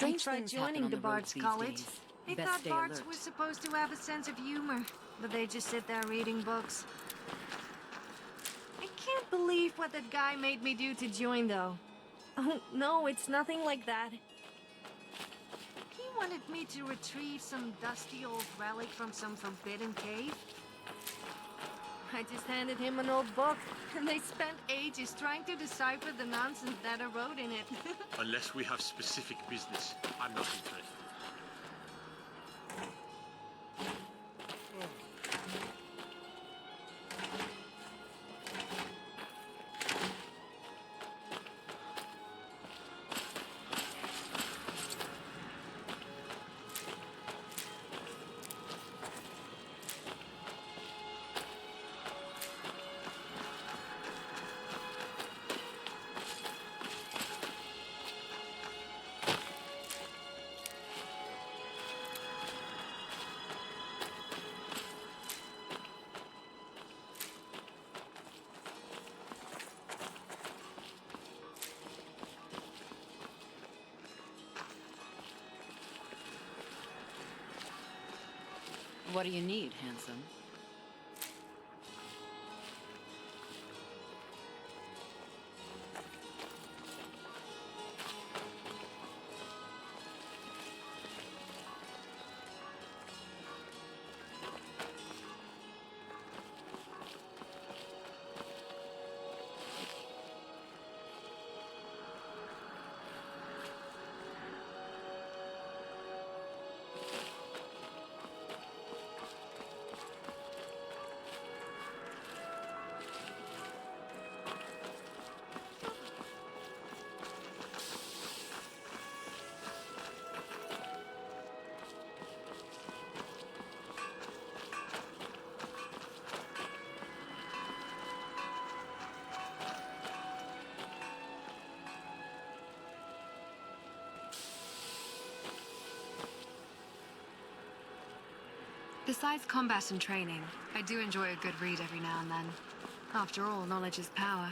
I tried joining the Bard's College. I Best thought stay Bards alert. were supposed to have a sense of humor, but they just sit there reading books. I can't believe what that guy made me do to join, though. Oh, no, it's nothing like that. He wanted me to retrieve some dusty old relic from some forbidden cave. I just handed him an old book, and they spent ages trying to decipher the nonsense that I wrote in it. Unless we have specific business, I'm not interested. What do you need, handsome? Besides combat and training, I do enjoy a good read every now and then. After all, knowledge is power.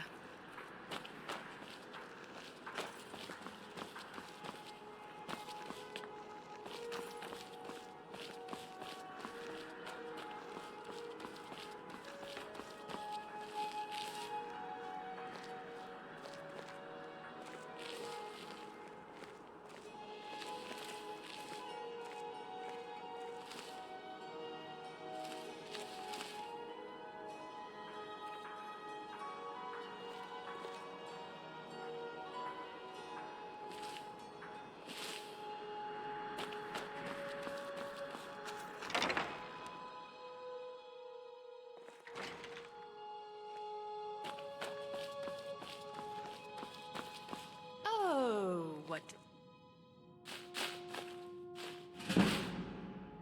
Oh, what?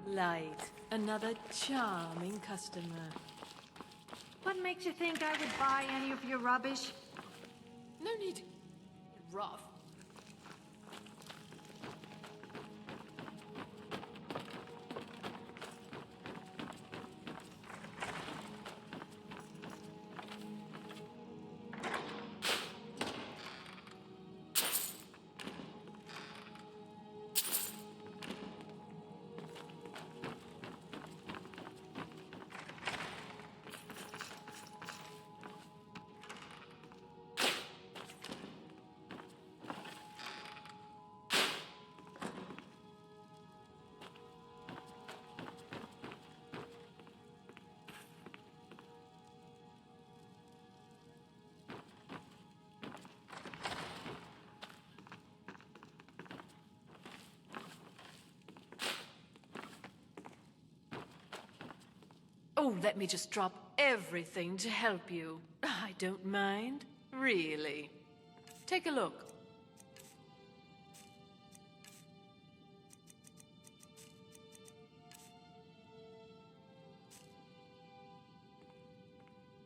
Light, another charming customer. What makes you think I would buy any of your rubbish? No need to... rough. Oh, let me just drop everything to help you. I don't mind. Really. Take a look.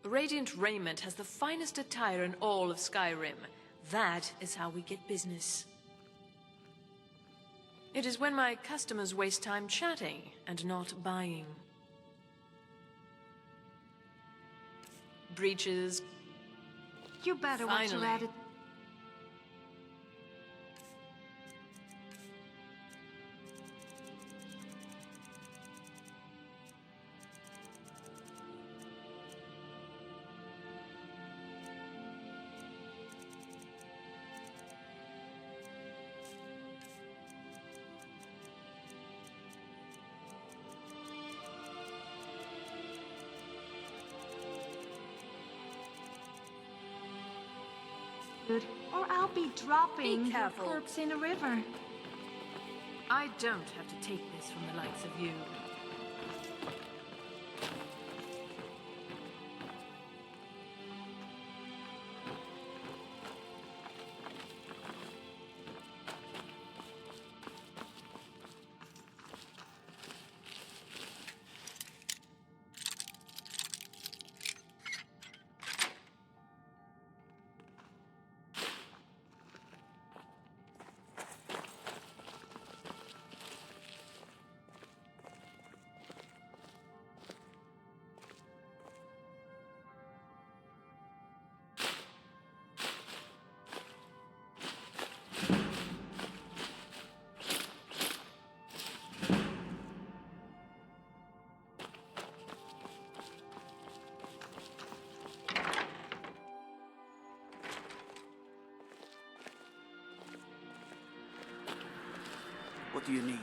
Radiant Raiment has the finest attire in all of Skyrim. That is how we get business. It is when my customers waste time chatting and not buying. Breaches. You better watch your Finally. Dude, or I'll be dropping Be your careful. corpse in a river. I don't have to take this from the likes of you. What do you need?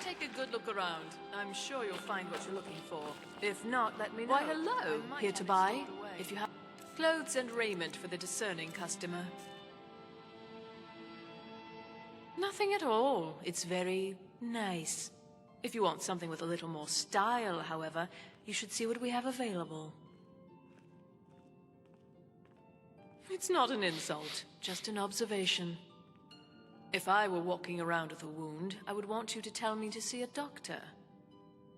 Take a good look around. I'm sure you'll find what you're looking for. If not, let me know. Why, hello. Here to buy. If you have clothes and raiment for the discerning customer. Nothing at all. It's very nice. If you want something with a little more style, however, you should see what we have available. It's not an insult, just an observation. If I were walking around with a wound, I would want you to tell me to see a doctor.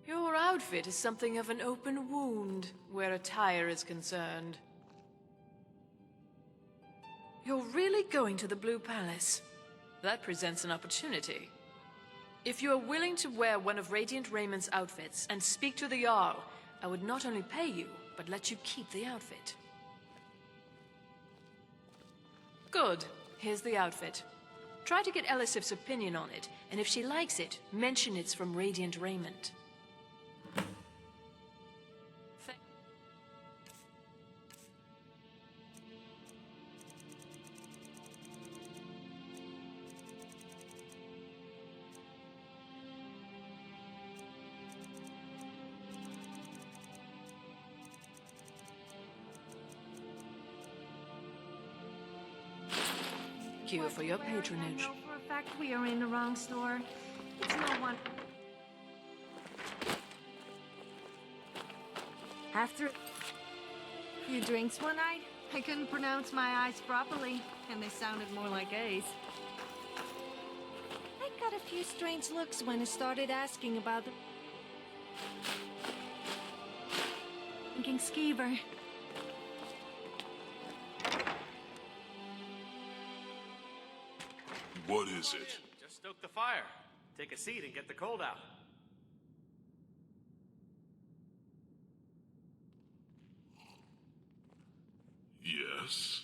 Your outfit is something of an open wound, where attire is concerned. You're really going to the Blue Palace? That presents an opportunity. If you are willing to wear one of Radiant Raymond's outfits and speak to the Jarl, I would not only pay you, but let you keep the outfit. Good. Here's the outfit. Try to get Elisif's opinion on it, and if she likes it, mention it's from Radiant Raymond. Thank you for your patronage. I know for a fact we are in the wrong store. It's no one. After a few drinks one night, I couldn't pronounce my I's properly, and they sounded more like A's. I got a few strange looks when I started asking about the thinking skeever. What is it? Just stoke the fire. Take a seat and get the cold out. Yes?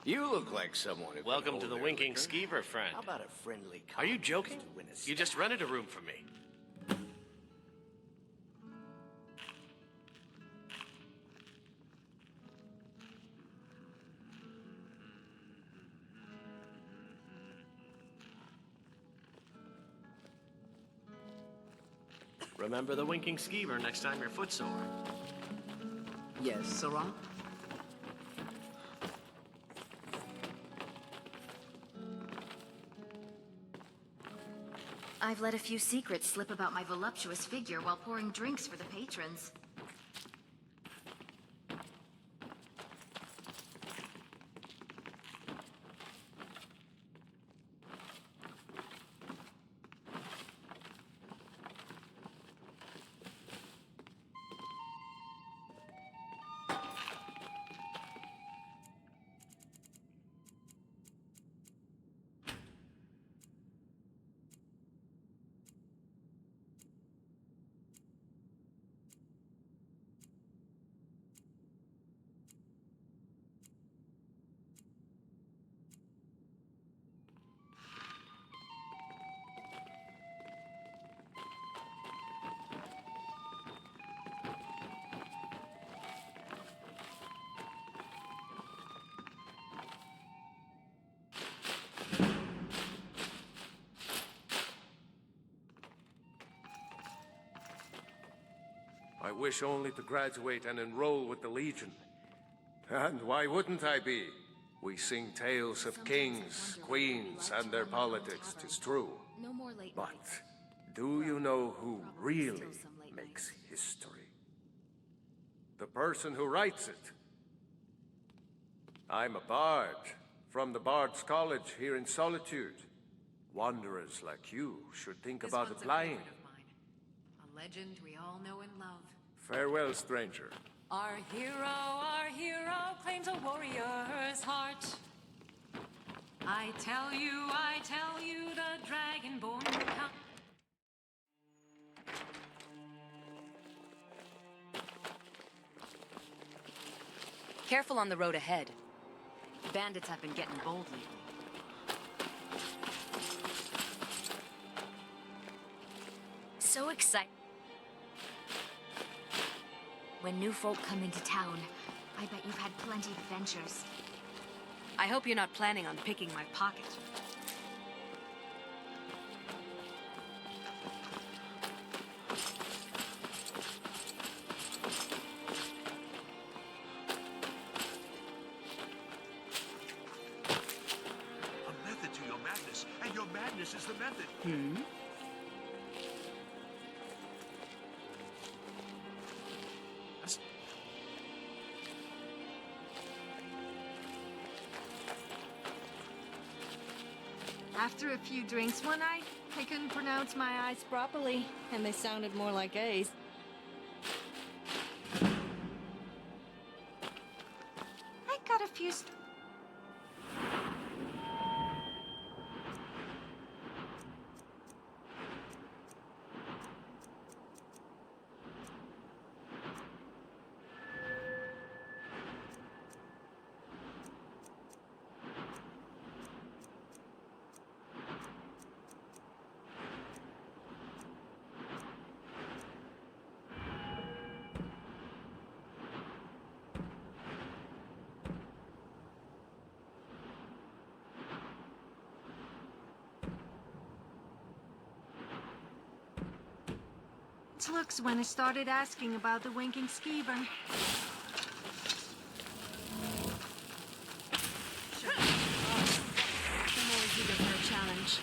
You look like someone who Welcome can to hold the their Winking liquor. Skeever, friend. How about a friendly Are you contest joking? to win a You just stack? rented a room for me. Remember the Winking Skeever next time your foot's sore. Yes, Sarah? I've let a few secrets slip about my voluptuous figure while pouring drinks for the patrons. I wish only to graduate and enroll with the Legion. And why wouldn't I be? We sing tales of kings, queens, and their politics, 'tis true. No more late But nights. do you know who really makes history? The person who writes it. I'm a bard, from the Bard's College here in Solitude. Wanderers like you should think This about one's applying. a favorite of mine. A legend we all know and love. Farewell, stranger. Our hero claims a warrior's heart. I tell you, the Dragonborn come. Careful on the road ahead. Bandits have been getting bold lately. So excited. When new folk come into town, I bet you've had plenty of adventures. I hope you're not planning on picking my pocket. A method to your madness, and your madness is the method. After a few drinks one night, I couldn't pronounce my I's properly, and they sounded more like A's. I got a few looks when I started asking about the winking skeever. Sure. I'm always eager for a challenge.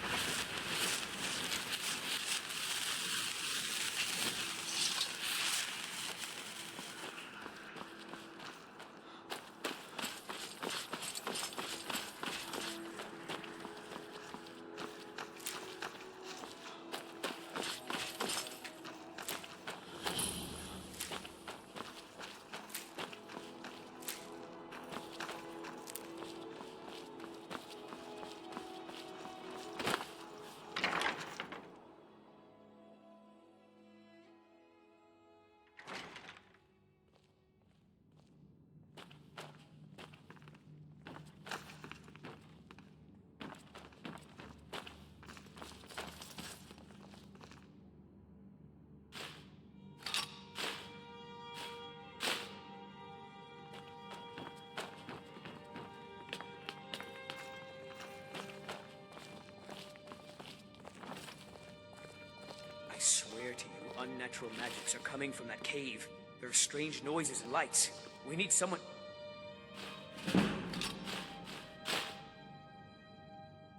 I swear to you, unnatural magics are coming from that cave. There are strange noises and lights. We need someone...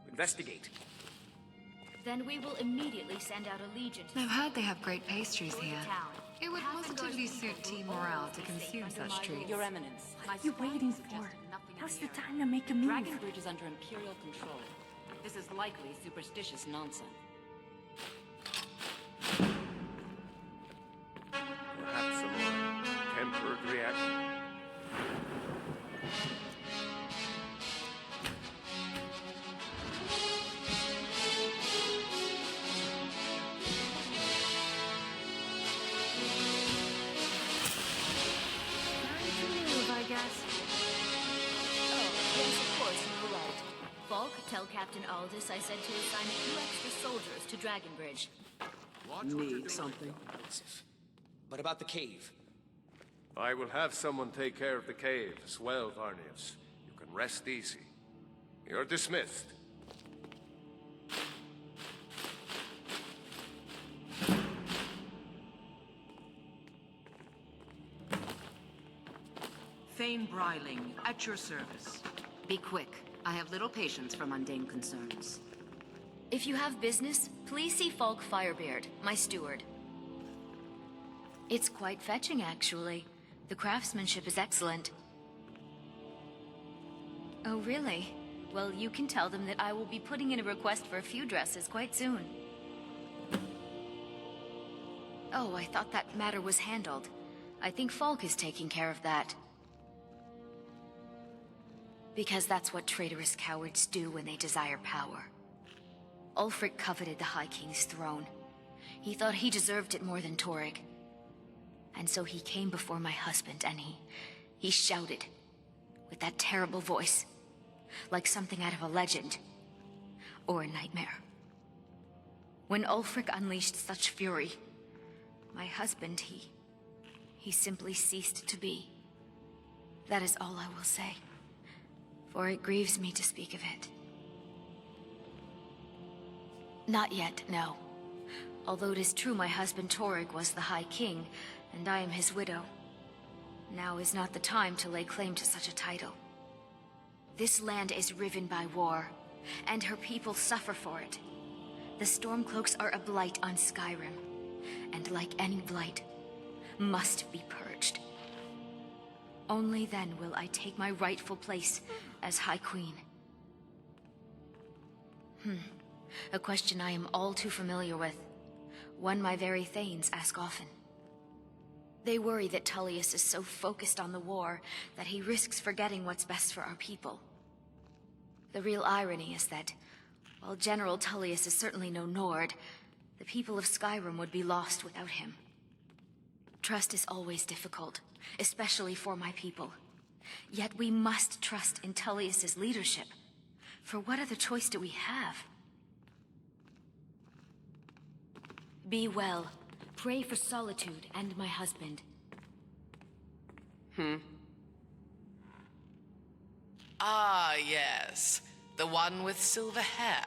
Investigate. Then we will immediately send out a legion to I've heard they have great pastries destroy here. the town. It would Half the positively Guardian suit people team will morale always to be safe consume under such my treats. rule. Your Eminence, What are you waiting for? Now's the time to make a move. Dragonbridge is under Imperial control. This is likely superstitious nonsense. Perhaps a more tempered reaction. Time to move, I guess. Oh, yes, of course, you were right. Falk, tell Captain Aldous I said to assign a few extra soldiers to Dragonbridge. Need something? But about the cave. I will have someone take care of the cave as well, Varnius. You can rest easy. You're dismissed. Thane Bryling, at your service. Be quick. I have little patience for mundane concerns. If you have business, please see Falk Firebeard, my steward. It's quite fetching, actually. The craftsmanship is excellent. Oh, really? Well, you can tell them that I will be putting in a request for a few dresses quite soon. Oh, I thought that matter was handled. I think Falk is taking care of that. Because that's what traitorous cowards do when they desire power. Ulfric coveted the High King's throne. He thought he deserved it more than Torrig. And so he came before my husband and he shouted with that terrible voice, like something out of a legend or a nightmare. When Ulfric unleashed such fury, my husband, he simply ceased to be. That is all I will say, for it grieves me to speak of it. Not yet, no. Although it is true my husband Torrig was the High King, and I am his widow. Now is not the time to lay claim to such a title. This land is riven by war, and her people suffer for it. The Stormcloaks are a blight on Skyrim, and like any blight, must be purged. Only then will I take my rightful place as High Queen. A question I am all too familiar with. One my very Thanes ask often. They worry that Tullius is so focused on the war that he risks forgetting what's best for our people. The real irony is that, while General Tullius is certainly no Nord, the people of Skyrim would be lost without him. Trust is always difficult, especially for my people. Yet we must trust in Tullius's leadership. For what other choice do we have? Be well. Pray for Solitude and my husband. Ah, yes. The one with silver hair.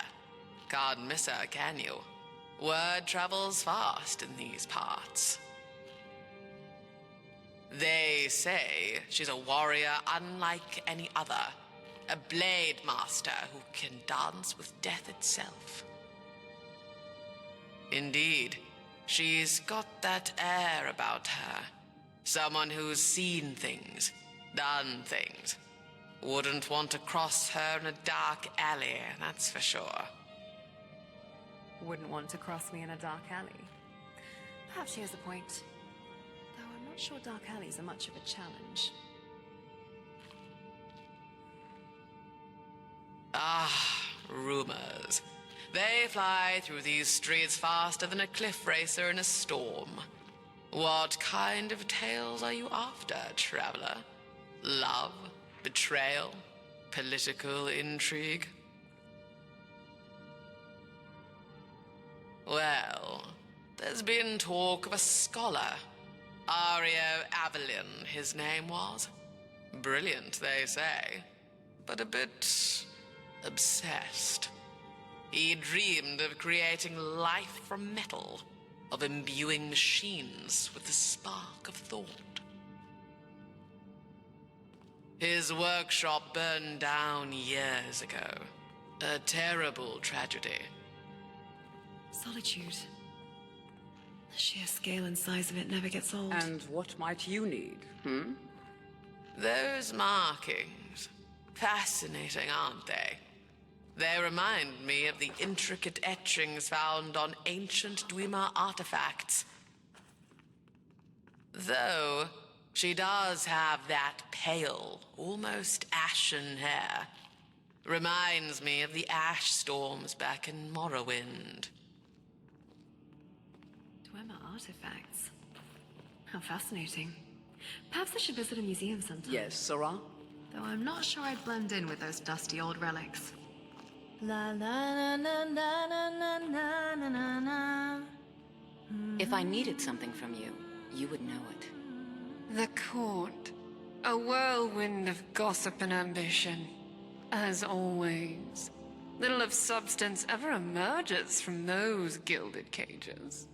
Can't miss her, can you? Word travels fast in these parts. They say she's a warrior unlike any other. A blade master who can dance with death itself. Indeed, she's got that air about her. Someone who's seen things, done things. Wouldn't want to cross her in a dark alley, that's for sure. Wouldn't want to cross me in a dark alley. Perhaps she has a point. Though I'm not sure dark alleys are much of a challenge. Ah, rumors. They fly through these streets faster than a cliff racer in a storm. What kind of tales are you after, traveler? Love? Betrayal? Political intrigue? Well, there's been talk of a scholar. Ario Avalin, his name was. Brilliant, they say, but a bit obsessed. He dreamed of creating life from metal, of imbuing machines with the spark of thought. His workshop burned down years ago. A terrible tragedy. Solitude. The sheer scale and size of it never gets old. And what might you need, Those markings. Fascinating, aren't they? They remind me of the intricate etchings found on ancient Dwemer artifacts. Though, she does have that pale, almost ashen hair. Reminds me of the ash storms back in Morrowind. Dwemer artifacts. How fascinating. Perhaps I should visit a museum sometime. Yes, Sarah? Though I'm not sure I'd blend in with those dusty old relics. La la la la la la la la la la. If I needed something from you, you would know it. The court. A whirlwind of gossip and ambition. As always. Little of substance ever emerges from those gilded cages.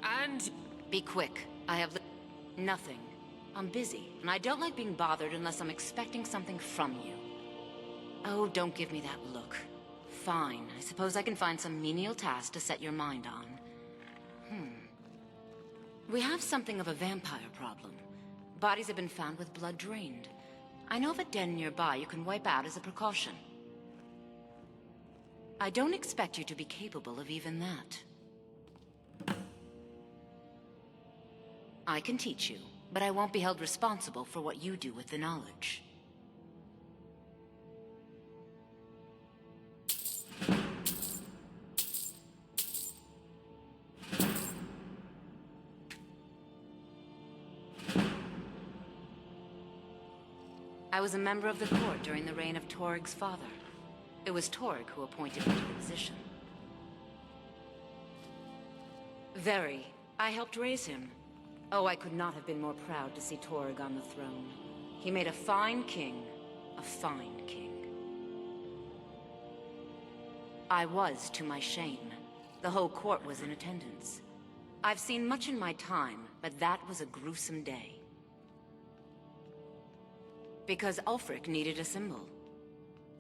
And Be quick. I have nothing. I'm busy, and I don't like being bothered unless I'm expecting something from you. Oh, don't give me that look. Fine, I suppose I can find some menial task to set your mind on. We have something of a vampire problem. Bodies have been found with blood drained. I know of a den nearby you can wipe out as a precaution. I don't expect you to be capable of even that. I can teach you, but I won't be held responsible for what you do with the knowledge. I was a member of the court during the reign of Torig's father. It was Torig who appointed me to the position. Very. I helped raise him. Oh, I could not have been more proud to see Torig on the throne. He made a fine king. A fine king. I was, to my shame. The whole court was in attendance. I've seen much in my time, but that was a gruesome day. Because Ulfric needed a symbol.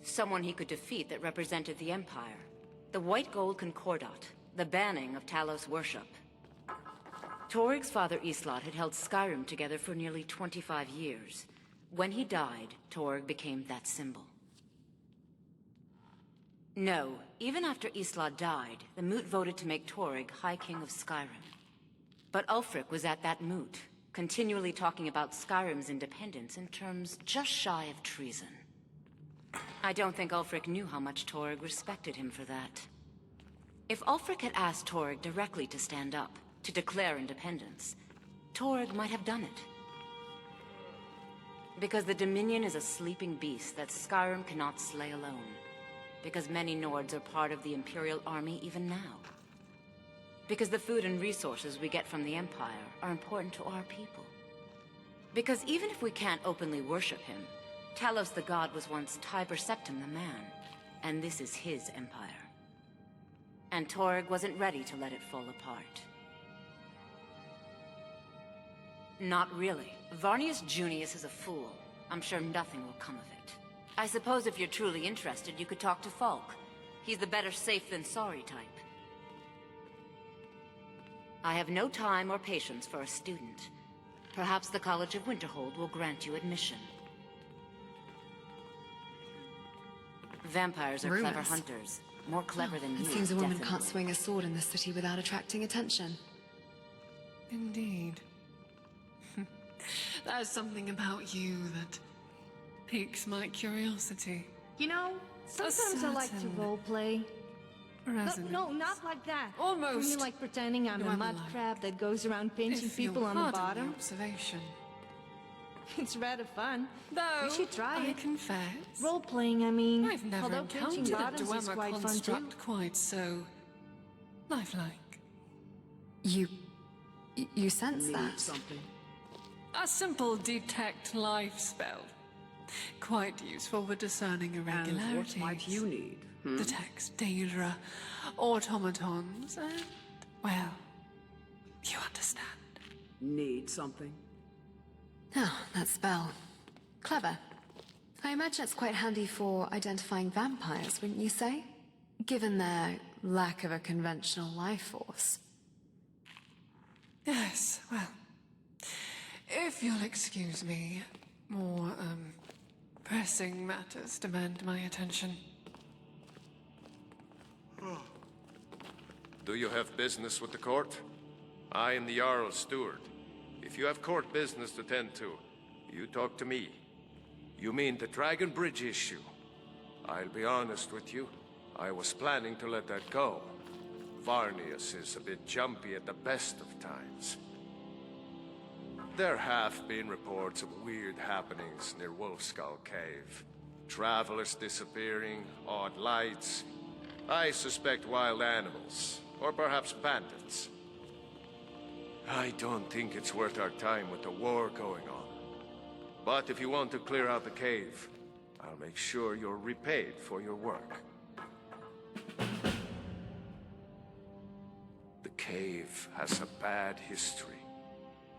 Someone he could defeat that represented the Empire. The White Gold Concordat, the banning of Talos worship. Torig's father Islot had held Skyrim together for nearly 25 years. When he died, Torig became that symbol. No, even after Islot died, the Moot voted to make Torig High King of Skyrim. But Ulfric was at that Moot, continually talking about Skyrim's independence in terms just shy of treason. I don't think Ulfric knew how much Torig respected him for that. If Ulfric had asked Torig directly to stand up, to declare independence, Torig might have done it. Because the Dominion is a sleeping beast that Skyrim cannot slay alone. Because many Nords are part of the Imperial Army even now. Because the food and resources we get from the Empire are important to our people. Because even if we can't openly worship him, Talos the God was once Tiber Septim the man, and this is his empire. And Torig wasn't ready to let it fall apart. Not really. Varnius Junius is a fool. I'm sure nothing will come of it. I suppose if you're truly interested, you could talk to Falk. He's the better safe than sorry type. I have no time or patience for a student. Perhaps the College of Winterhold will grant you admission. Vampires are clever hunters. More clever than you, It seems a woman definitely. can't swing a sword in this city without attracting attention. Indeed. There's something about you that piques my curiosity. You know, sometimes I like to certain roleplay. resonance. No, not like that. Almost. I mean, like pretending I'm a Whatever mud like. crab that goes around pinching If you'll people on the pardon bottom. observation. It's rather fun. Though, You should try I it. confess, Role-playing, I mean. I've never Although pinching encountered a bottoms is Dwemer quite fun too. construct quite so lifelike. You sense Need that? something? A simple detect life spell. Quite useful for discerning And irregularities. what might you need? Detects danger, automatons, and, well, you understand. Need something? Oh, that spell. Clever. I imagine it's quite handy for identifying vampires, wouldn't you say? Given their lack of a conventional life force. Yes, well, if you'll excuse me, more, pressing matters demand my attention. Do you have business with the court? I am the Jarl's steward. If you have court business to tend to, you talk to me. You mean the Dragon Bridge issue? I'll be honest with you. I was planning to let that go. Varnius is a bit jumpy at the best of times. There have been reports of weird happenings near Wolfskull Cave. Travelers disappearing, odd lights. I suspect wild animals, or perhaps bandits. I don't think it's worth our time with the war going on. But if you want to clear out the cave, I'll make sure you're repaid for your work. The cave has a bad history.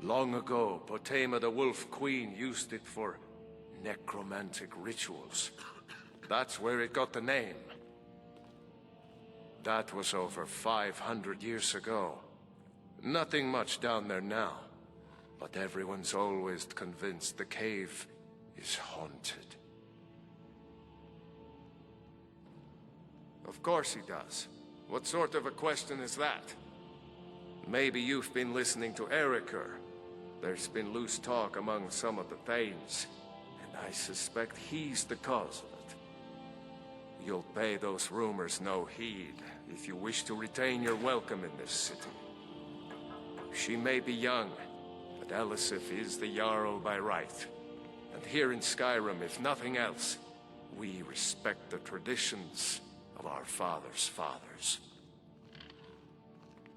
Long ago, Potema the Wolf Queen used it for necromantic rituals. That's where it got the name. That was over 500 years ago. Nothing much down there now. But everyone's always convinced the cave is haunted. Of course he does. What sort of a question is that? Maybe you've been listening to Eriker. There's been loose talk among some of the Thanes, and I suspect he's the cause of it. You'll pay those rumors no heed if you wish to retain your welcome in this city. She may be young, but Elisif is the Jarl by right. And here in Skyrim, if nothing else, we respect the traditions of our fathers' fathers.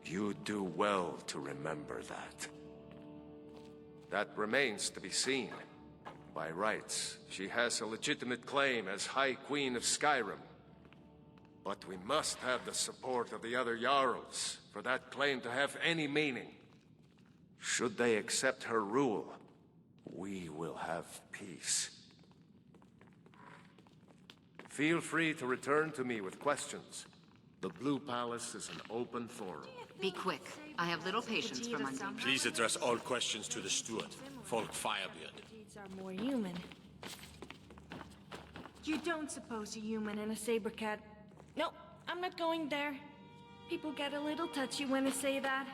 You do well to remember that. That remains to be seen. By rights, she has a legitimate claim as High Queen of Skyrim. But we must have the support of the other Jarls for that claim to have any meaning. Should they accept her rule, we will have peace. Feel free to return to me with questions. The Blue Palace is an open forum. Be quick. I have little patience for mundane. Please address all questions to the steward, Folk Firebeard. Deeds are more human. You don't suppose a human and a saber cat... No, I'm not going there. People get a little touchy when I say that.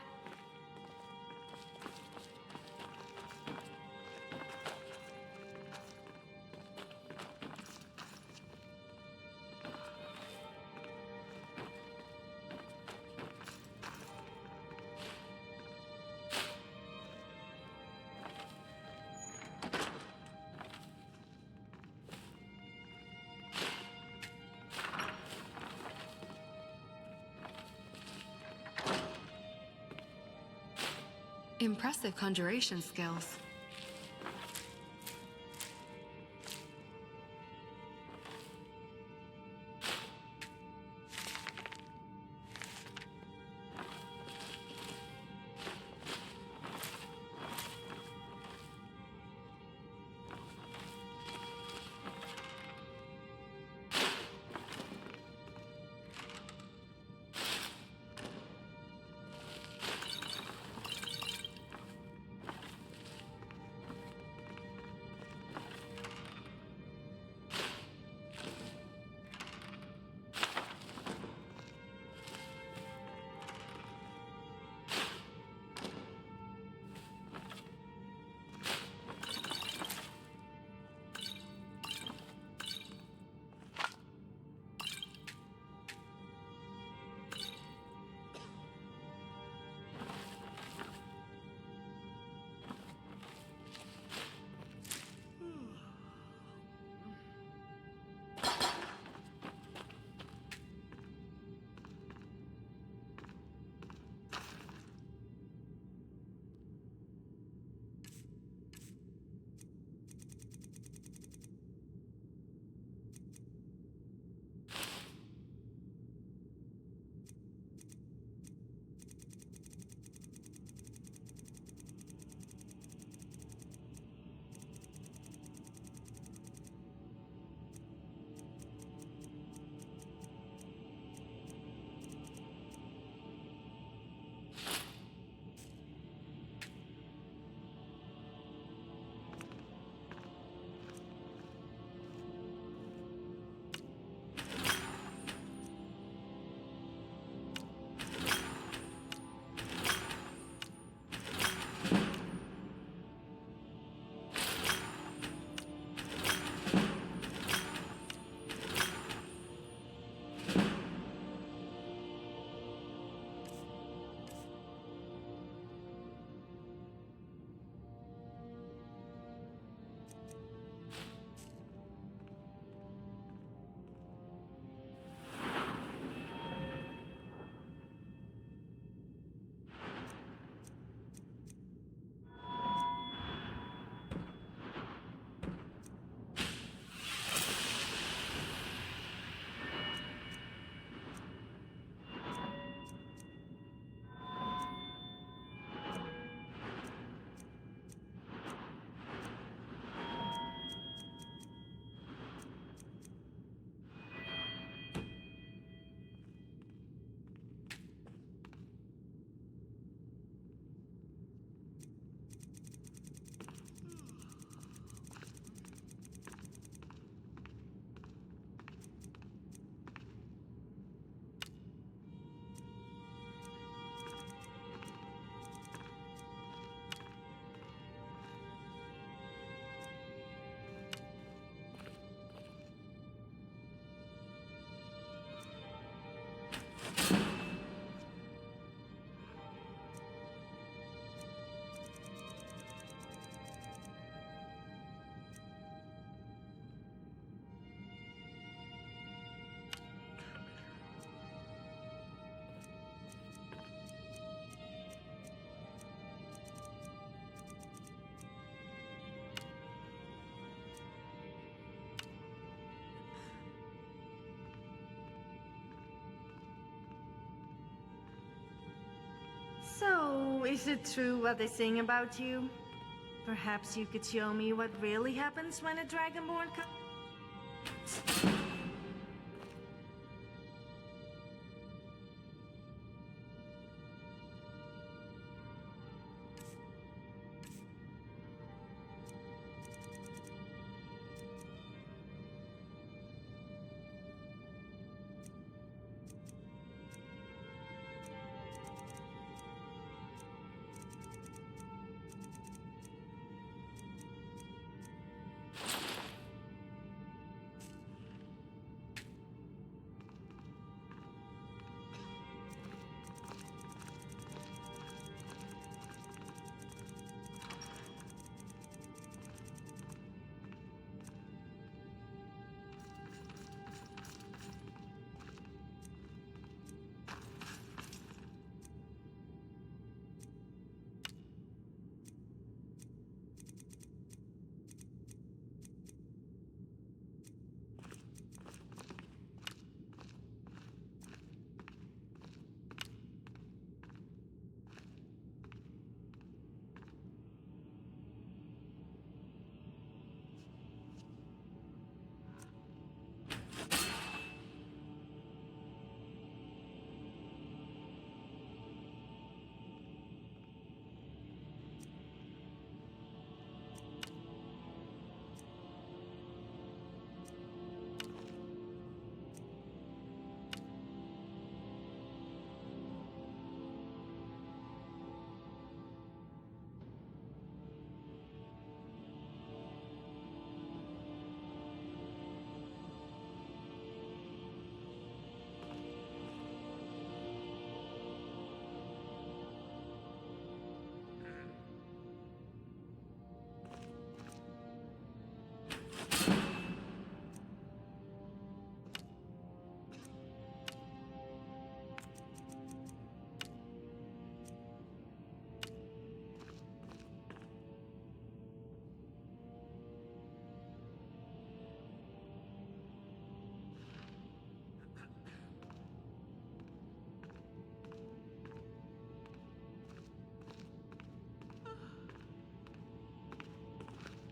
Impressive conjuration skills. So, is it true what they sing about you? Perhaps you could show me what really happens when a Dragonborn comes?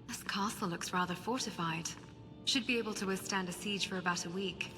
This castle looks rather fortified. Should be able to withstand a siege for about a week.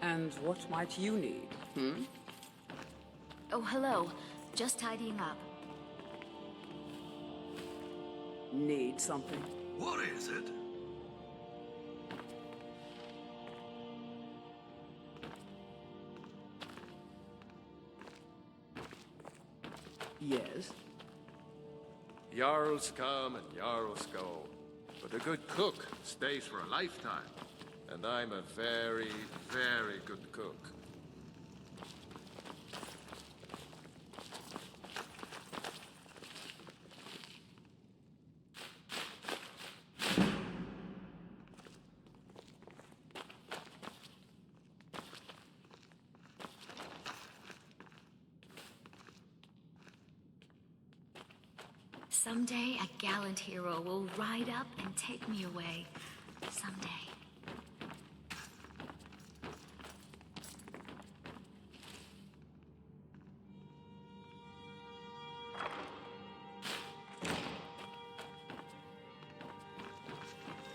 And what might you need? Oh, hello. Just tidying up. Need something? What is it? Yes. Jarls come and Jarls go, but a good cook stays for a lifetime. And I'm a very, very good cook. Someday a gallant hero will ride up and take me away. Someday.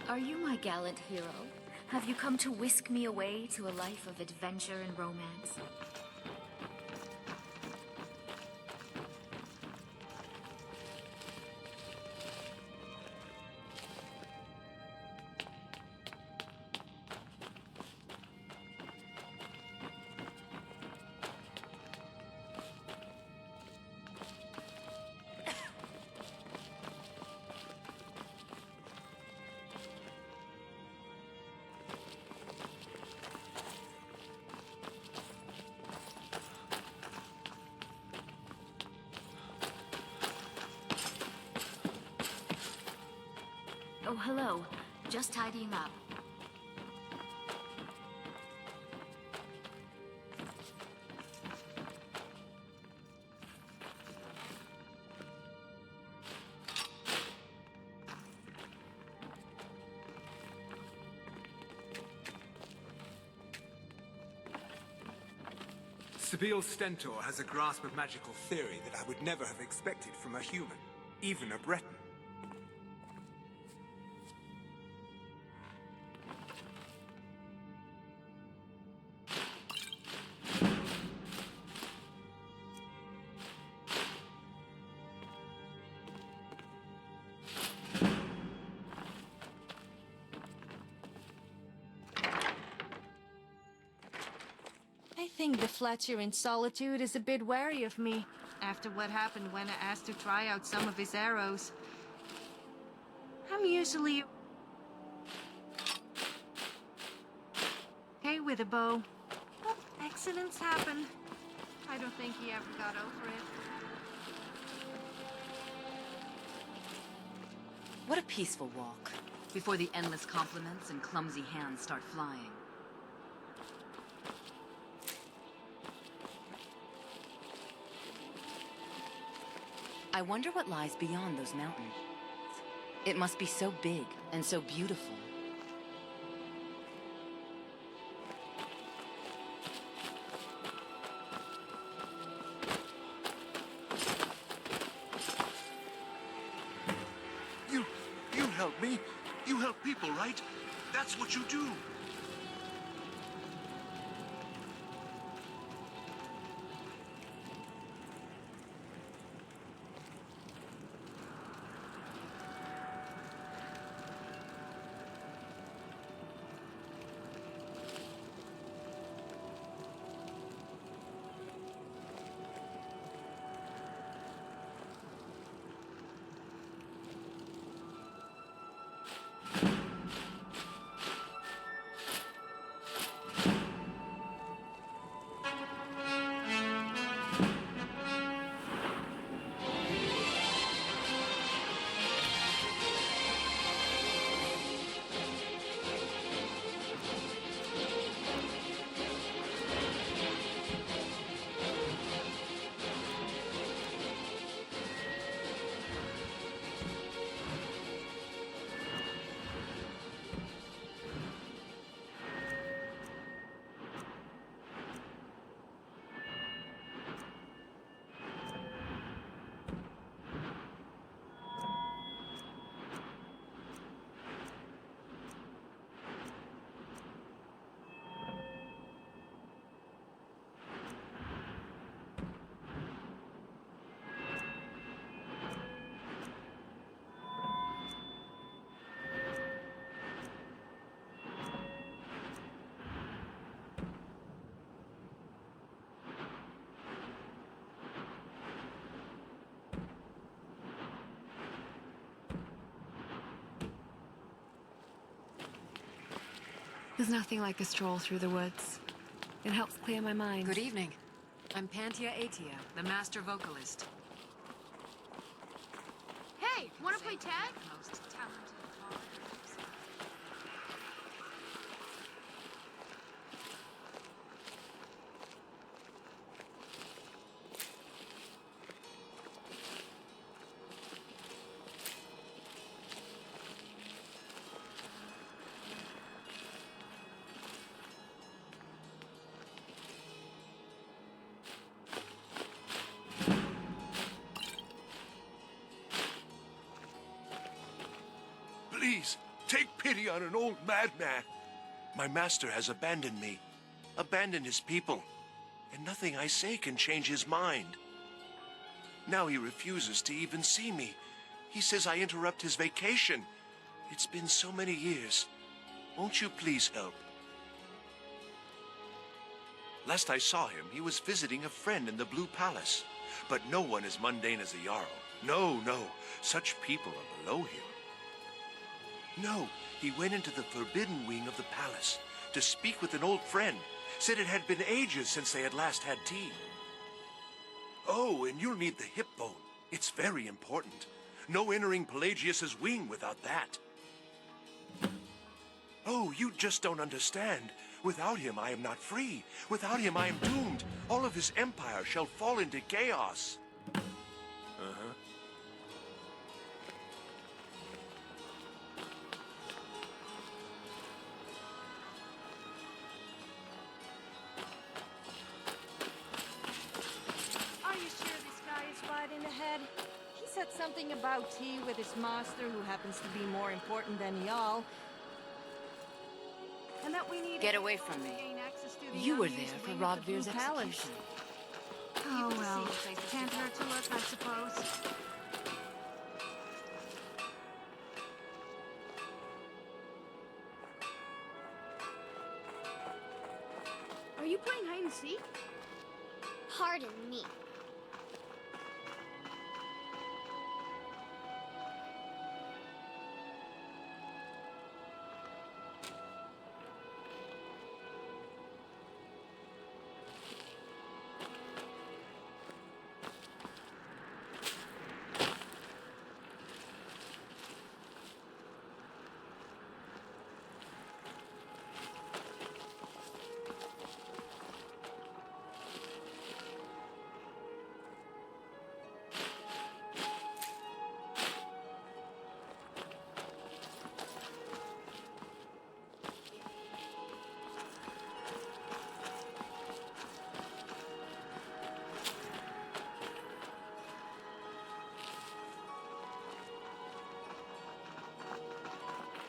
Are you my gallant hero? Have you come to whisk me away to a life of adventure and romance? Oh, hello. Just tidying up. Sabille Stentor has a grasp of magical theory that I would never have expected from a human, even a Breton. I think the Fletcher in Solitude is a bit wary of me, after what happened when I asked to try out some of his arrows. I'm usually okay with a bow, but accidents happen. I don't think he ever got over it. What a peaceful walk, before the endless compliments and clumsy hands start flying. I wonder what lies beyond those mountains. It must be so big and so beautiful. You help me. You help people, right? That's what you do. There's nothing like a stroll through the woods. It helps clear my mind. Good evening. I'm Pantia Atia, the master vocalist. Hey, wanna play tag? Most talented bard. Please, take pity on an old madman. My master has abandoned me, abandoned his people, and nothing I say can change his mind. Now he refuses to even see me. He says I interrupt his vacation. It's been so many years. Won't you please help? Last I saw him, he was visiting a friend in the Blue Palace. But no one as mundane as a Jarl. No, no. Such people are below him. No, he went into the forbidden wing of the palace to speak with an old friend. Said it had been ages since they had last had tea. Oh, and you'll need the hip bone. It's very important. No entering Pelagius's wing without that. Oh, you just don't understand. Without him, I am not free. Without him, I am doomed. All of his empire shall fall into chaos. Uh-huh. Are you sure this guy is right in the head? He said something about tea with his master, who happens to be more important than y'all. And that we need Get away from me. gain access to the You were unused there for wing Rob of the Veer's Blue Palace. execution. Oh well, can't hurt to look, I suppose. Are you playing hide and seek? Pardon me.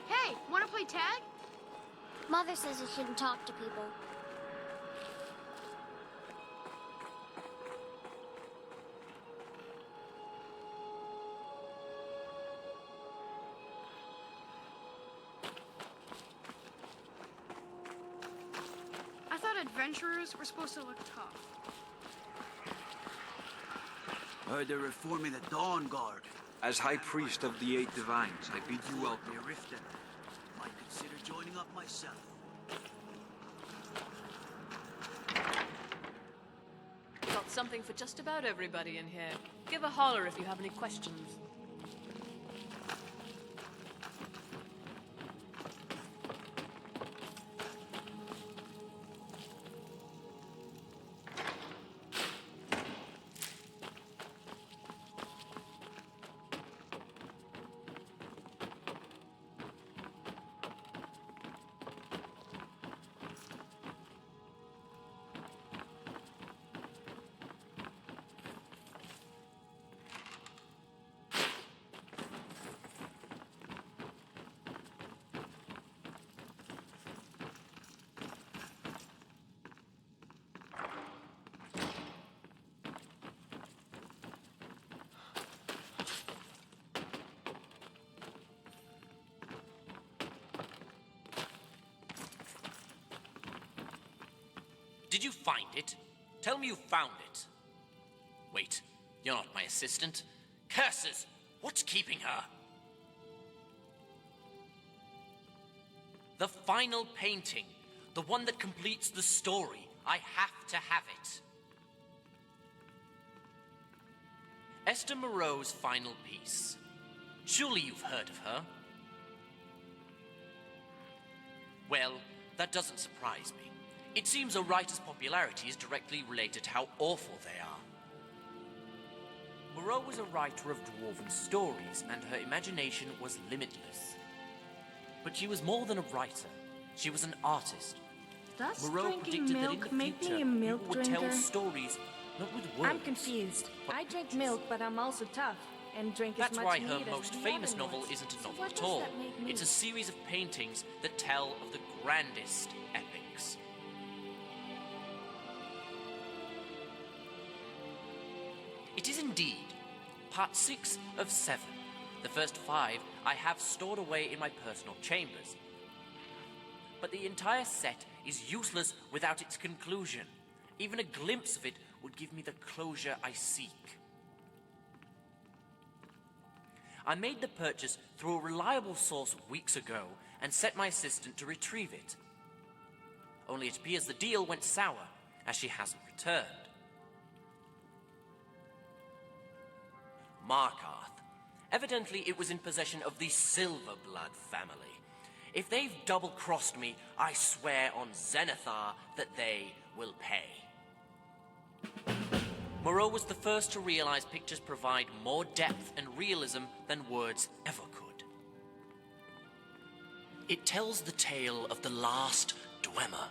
Hey, wanna play tag? Mother says you shouldn't talk to people. I thought adventurers were supposed to look tough. Heard they're reforming the Dawn Guard. As High Priest of the Eight Divines, I bid you welcome. Riften. Might consider joining up myself. Got something for just about everybody in here. Give a holler if you have any questions. Did you find it? Tell me you found it. Wait, you're not my assistant. Curses! What's keeping her? The final painting. The one that completes the story. I have to have it. Esther Moreau's final piece. Surely you've heard of her. Well, that doesn't surprise me. It seems a writer's popularity is directly related to how awful they are. Moreau was a writer of dwarven stories, and her imagination was limitless. But she was more than a writer. She was an artist. Does Moreau drinking predicted that in milk the make future, me a milk people would drinker? tell stories, not with words. I'm confused. I drink milk, but I'm also tough, and drink That's as much why meat her as most the famous other novel ones. isn't a So novel what at does all. that make me? It's a series of paintings that tell of the grandest epics. It is indeed part 6 of 7. The first 5 I have stored away in my personal chambers. But the entire set is useless without its conclusion. Even a glimpse of it would give me the closure I seek. I made the purchase through a reliable source weeks ago and set my assistant to retrieve it. Only it appears the deal went sour, as she hasn't returned. Markarth. Evidently it was in possession of the Silverblood family. If they've double-crossed me, I swear on Zenithar that they will pay. Moreau was the first to realize pictures provide more depth and realism than words ever could. It tells the tale of the last Dwemer.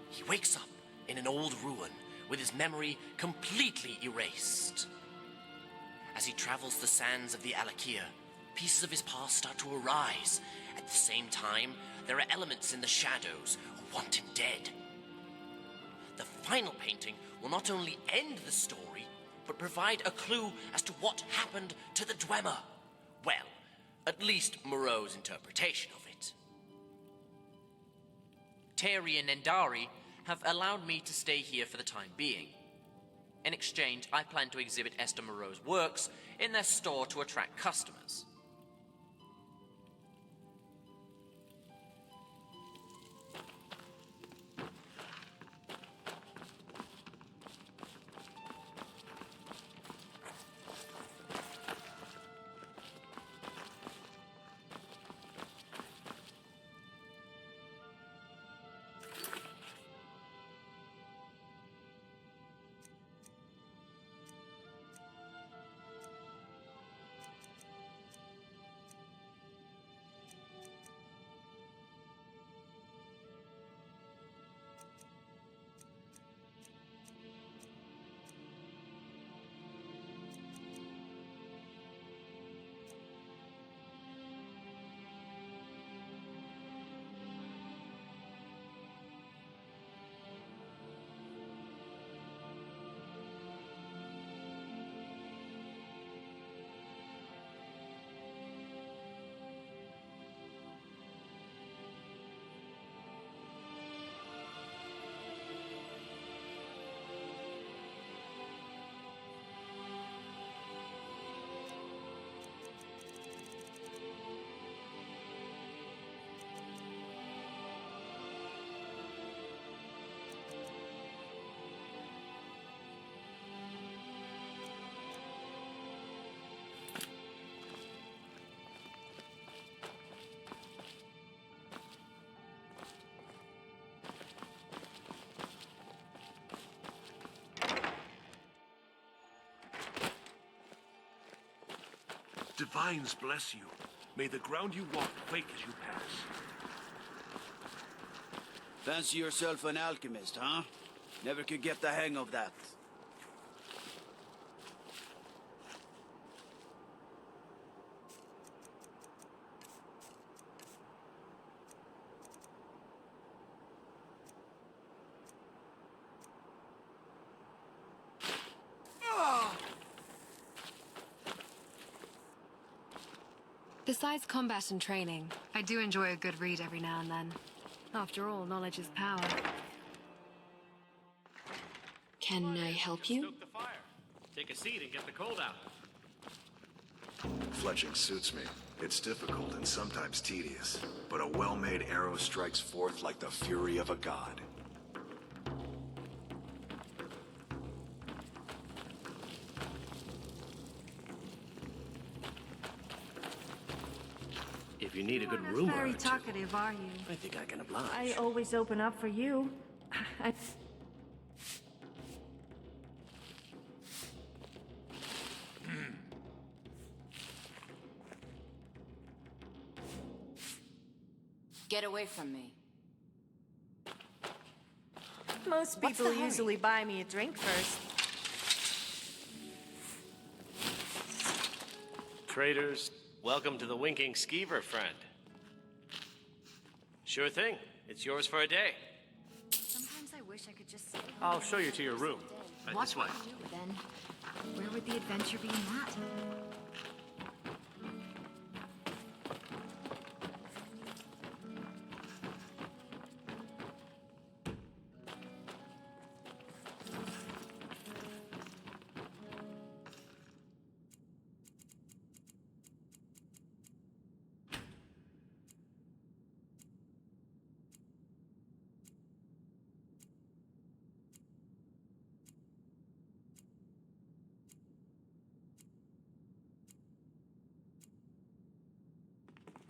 He wakes up in an old ruin with his memory completely erased. As he travels the sands of the Alakia, pieces of his past start to arise. At the same time, there are elements in the shadows who want him dead. The final painting will not only end the story, but provide a clue as to what happened to the Dwemer. Well, at least Moreau's interpretation of it. Terry and Nendari have allowed me to stay here for the time being. In exchange, I plan to exhibit Esther Moreau's works in their store to attract customers. Divines bless you. May the ground you walk quake as you pass. Fancy yourself an alchemist, huh? Never could get the hang of that. Besides combat and training, I do enjoy a good read every now and then. After all, knowledge is power. Can I help you? Stoke the fire. Take a seat and get the cold out. Fletching suits me. It's difficult and sometimes tedious, but a well-made arrow strikes forth like the fury of a god. If you need a good Not rumor, very talkative, are you? I think I can oblige. I always open up for you. I... Get away from me. Most What's the people hurry? usually buy me a drink first. Traders, welcome to the Winking Skeever, friend. Sure thing. It's yours for a day. Sometimes I wish I could just stay home. I'll show you to your room. What This way. would I do then? Where would the adventure be in that?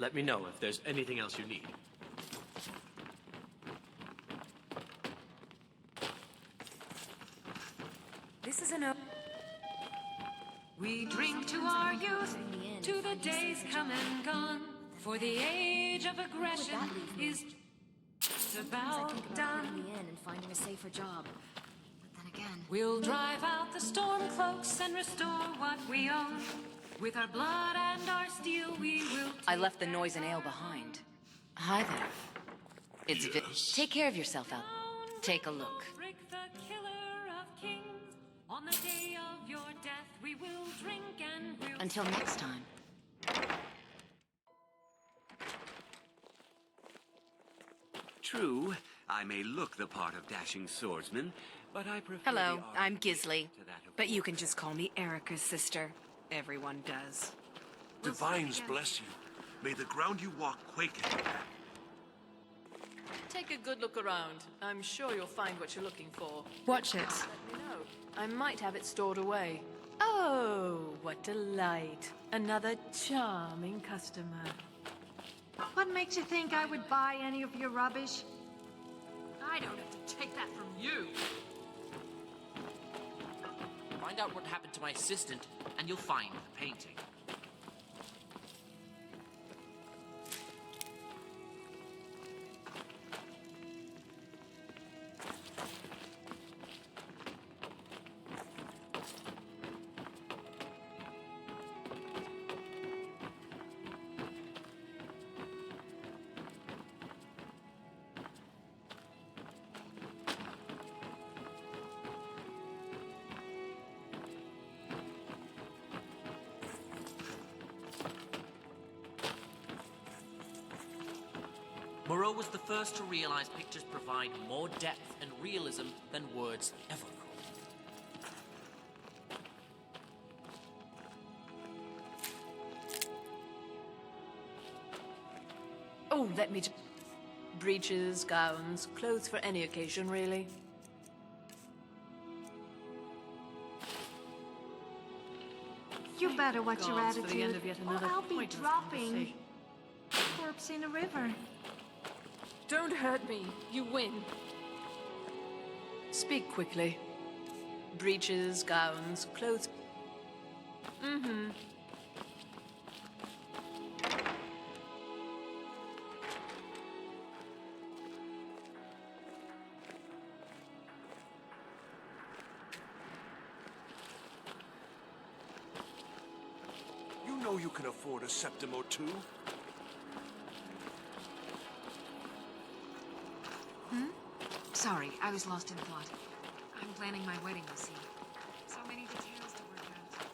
Let me know if there's anything else you need. This is an We drink to our youth, to the days come and gone. For the age of aggression is just I about think about done. putting me in and finding a safer job. But then again, We'll drive out the storm cloaks and restore what we own. With our blood and our steel, we will. I left the noise and ale behind. Hi there. It's Vic. Take care of yourself out. Take a look. Rick, the killer of kings. On the day of your death, we will drink and we'll. Until next time. True, I may look the part of dashing swordsman, but I prefer Hello, the art I'm Gisley. to that of But you can just call me Erica's sister. Everyone does. Divines bless you. May the ground you walk quake at your back. Take a good look around. I'm sure you'll find what you're looking for. Watch it. Let me know. I might have it stored away. Oh, what delight. Another charming customer. What makes you think I would buy any of your rubbish? I don't have to take that from you. Find out what happened to my assistant, and you'll find the painting. Moreau was the first to realize pictures provide more depth and realism than words ever could. Oh, let me... Breeches, gowns, clothes for any occasion, really. You better watch your Gods, for the end attitude, of yet or another I'll be pointless dropping conversation. corpse in a river. Don't hurt me. You win. Speak quickly. Breeches, gowns, clothes... Mm-hmm. You know you can afford a septim or two. Sorry, I was lost in thought. I'm planning my wedding, you see. So many details to work out.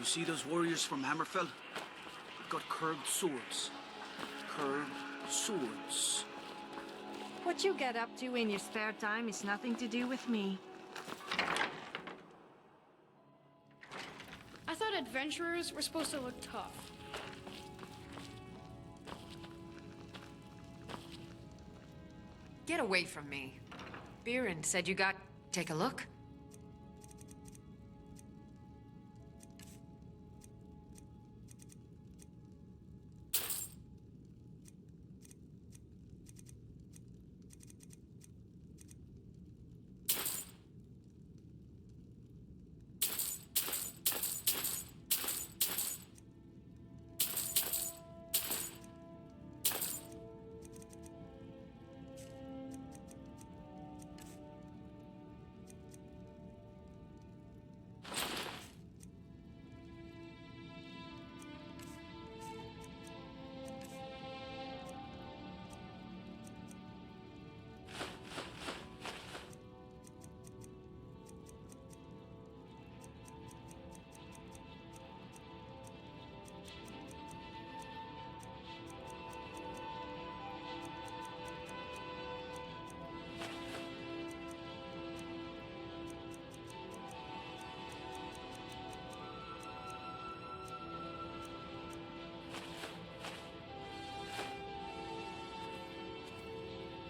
You see those warriors from Hammerfell? They've got curved swords. Curved swords. What you get up to in your spare time is nothing to do with me. I thought adventurers were supposed to look tough. Get away from me. Biren said you got... Take a look.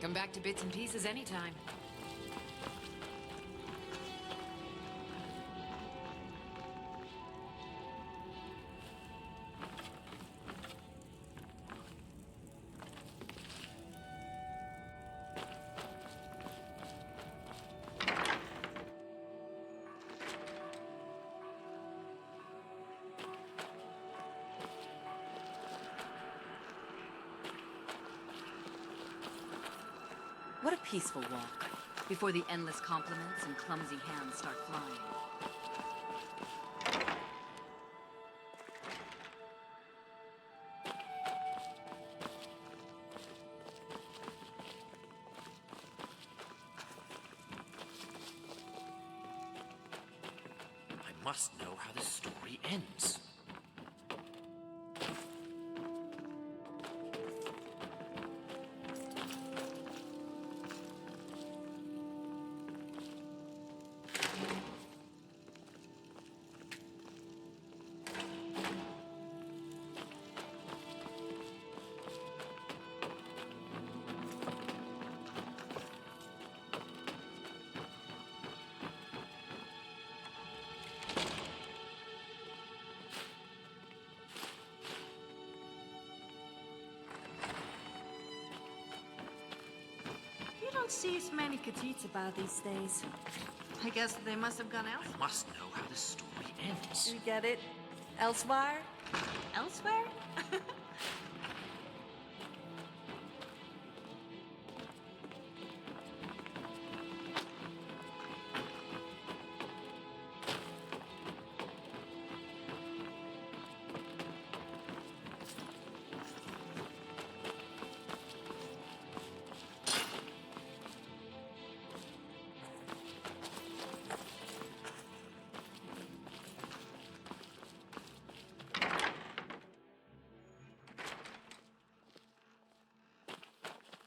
Come back to bits and pieces anytime. What a peaceful walk, before the endless compliments and clumsy hands start flying. I must know how this story ends. You don't see as many Khajiits about these days. I guess they must have gone elsewhere. I must know how this story ends. You get it? Elsewhere? Elsewhere?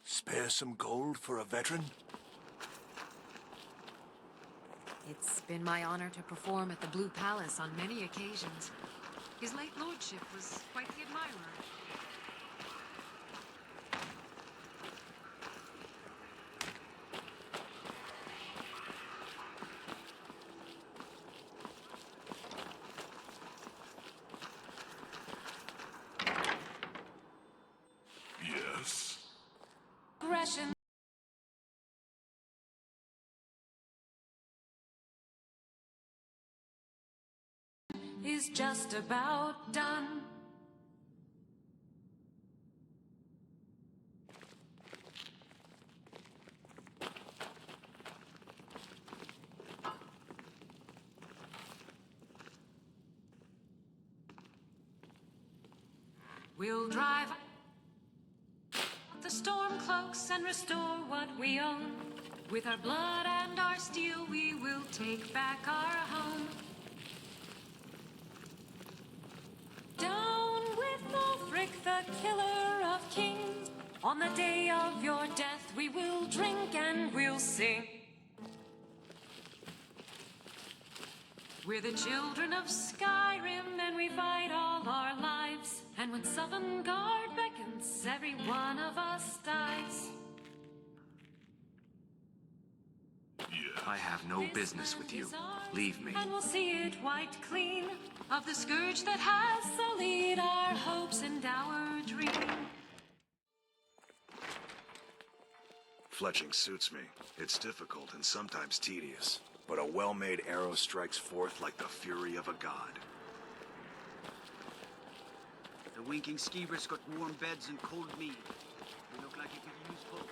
Spare some gold for a veteran? It's been my honor to perform at the Blue Palace on many occasions. His late lordship was quite the admirer. Yes. Aggression is just about done. We'll drive the storm cloaks and restore what we own. With our blood and our steel, we will take back our home. the killer of kings. On the day of your death, we will drink and we'll sing. We're the children of Skyrim, and we fight all our lives. And when Sovngarde beckons, every one of us dies. I have no business with you. Leave me. And we'll see it wiped clean of the scourge that has sullied our hopes and our dream. Fletching suits me. It's difficult and sometimes tedious, but a well-made arrow strikes forth like the fury of a god. The winking skeevers got warm beds and cold mead. They look like you could use both.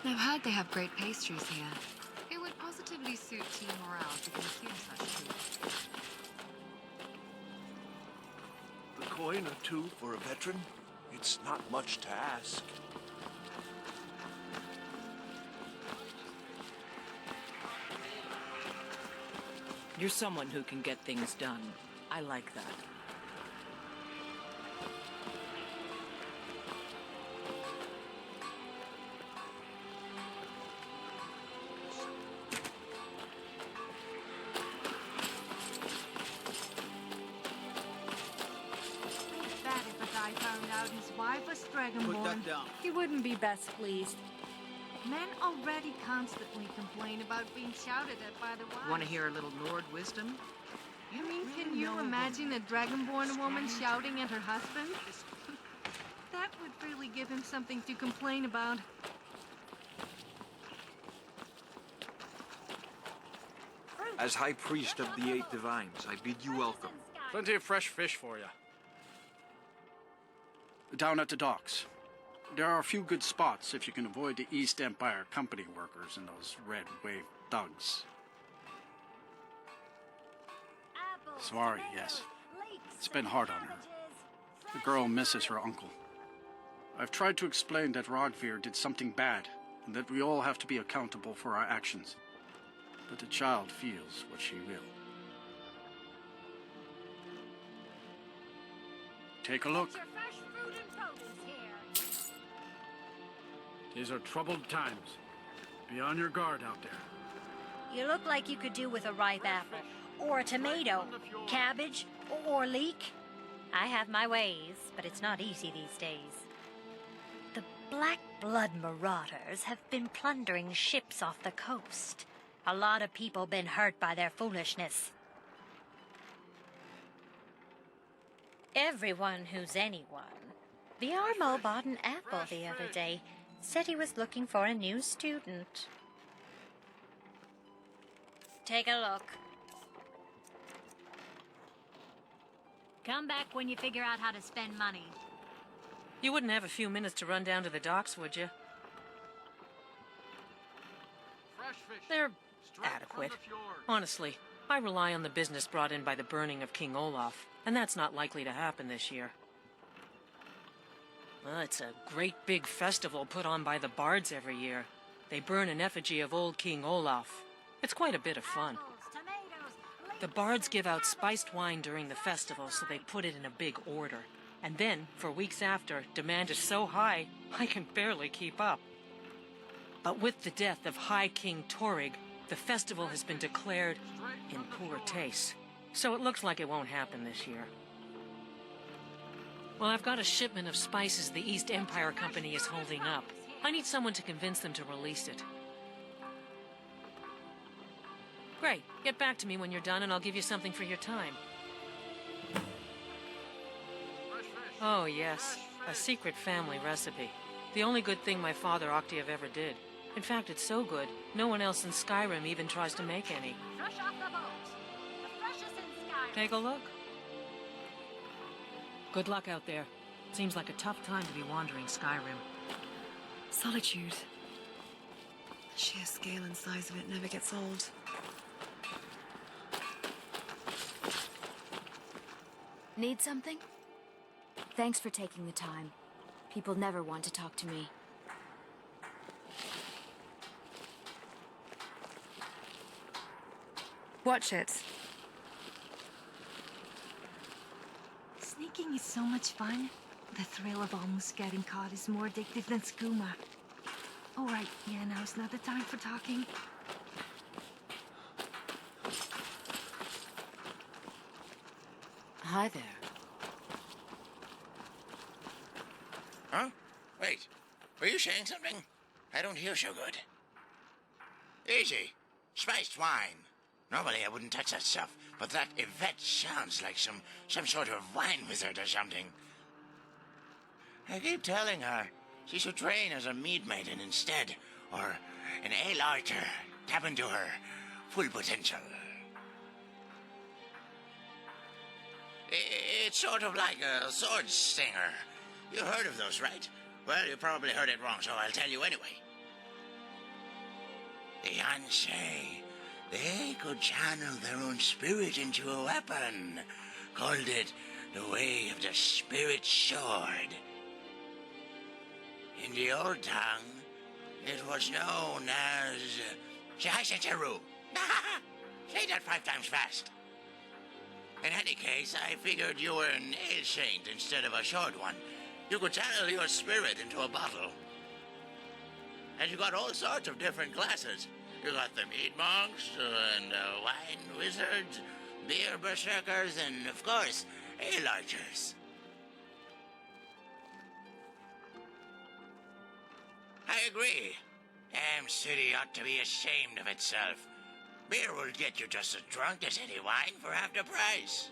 I've heard they have great pastries here. It would positively suit team morale to consume such food. A coin or two for a veteran? It's not much to ask. You're someone who can get things done. I like that. Bad if a guy found out his wife was Dragonborn. Put that down. He wouldn't be best pleased. Men already constantly complain about being shouted at by the wives. Want to hear a little Lord wisdom? I mean, can you imagine a Dragonborn woman shouting at her husband? That would really give him something to complain about. As High Priest of the Eight Divines, I bid you welcome. Plenty of fresh fish for you. Down at the docks. There are a few good spots if you can avoid the East Empire company workers and those red wave thugs. Sorry, yes. It's been hard on her. The girl misses her uncle. I've tried to explain that Rodvir did something bad, and that we all have to be accountable for our actions. But the child feels what she will. Take a look. These are troubled times. Be on your guard out there. You look like you could do with a ripe apple, or a tomato, cabbage, or leek. I have my ways, but it's not easy these days. The Black Blood marauders have been plundering ships off the coast. A lot of people been hurt by their foolishness. Everyone who's anyone. The Armo bought an apple the other day. Said he was looking for a new student. Take a look. Come back when you figure out how to spend money. You wouldn't have a few minutes to run down to the docks, would you? They're adequate. Honestly, I rely on the business brought in by the burning of King Olaf, and that's not likely to happen this year. Well, it's a great big festival put on by the bards every year. They burn an effigy of old King Olaf. It's quite a bit of fun. The bards give out spiced wine during the festival, so they put it in a big order. And then, for weeks after, demand is so high, I can barely keep up. But with the death of High King Torrig, the festival has been declared in poor taste. So it looks like it won't happen this year. Well, I've got a shipment of spices the East Empire Company is holding up. I need someone to convince them to release it. Great. Get back to me when you're done and I'll give you something for your time. Oh, yes. A secret family recipe. The only good thing my father Octave ever did. In fact, it's so good, no one else in Skyrim even tries to make any. Fresh off the boat. The freshest in Skyrim. Take a look. Good luck out there. Seems like a tough time to be wandering Skyrim. Solitude. The sheer scale and size of it never gets old. Need something? Thanks for taking the time. People never want to talk to me. Watch it. Sneaking is so much fun. The thrill of almost getting caught is more addictive than skooma. Oh, right. Yeah, now's not the time for talking. Hi there. Huh? Wait. Were you saying something? I don't hear so good. Easy. Spiced wine. Normally I wouldn't touch that stuff, but that Yvette sounds like some sort of wine wizard or something. I keep telling her she should train as a mead maiden instead, or an ale archer, tap into her full potential. It's sort of like a sword stinger. You heard of those, right? Well, you probably heard it wrong, so I'll tell you anyway. The Yansei, they could channel their own spirit into a weapon. Called it the Way of the Spirit Sword. In the old tongue, it was known as Chahashacharu. Say that 5 times fast. In any case, I figured you were an ale saint instead of a short one. You could channel your spirit into a bottle. And you got all sorts of different classes. You got the mead monks, and wine wizards, beer berserkers, and, of course, ale archers. I agree. Damn city ought to be ashamed of itself. Beer will get you just as drunk as any wine for half the price.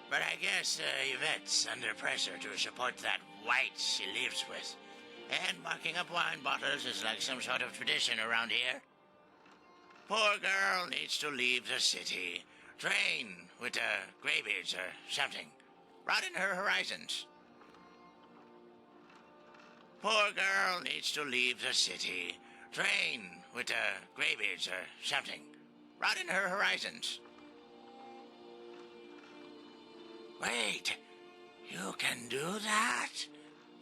But I guess Yvette's under pressure to support that white she lives with. And marking up wine bottles is like some sort of tradition around here. Poor girl needs to leave the city. Train with graybeards or something. Broaden her horizons. Poor girl needs to leave the city. Train with graybeards or something. Broaden her horizons. Wait, you can do that?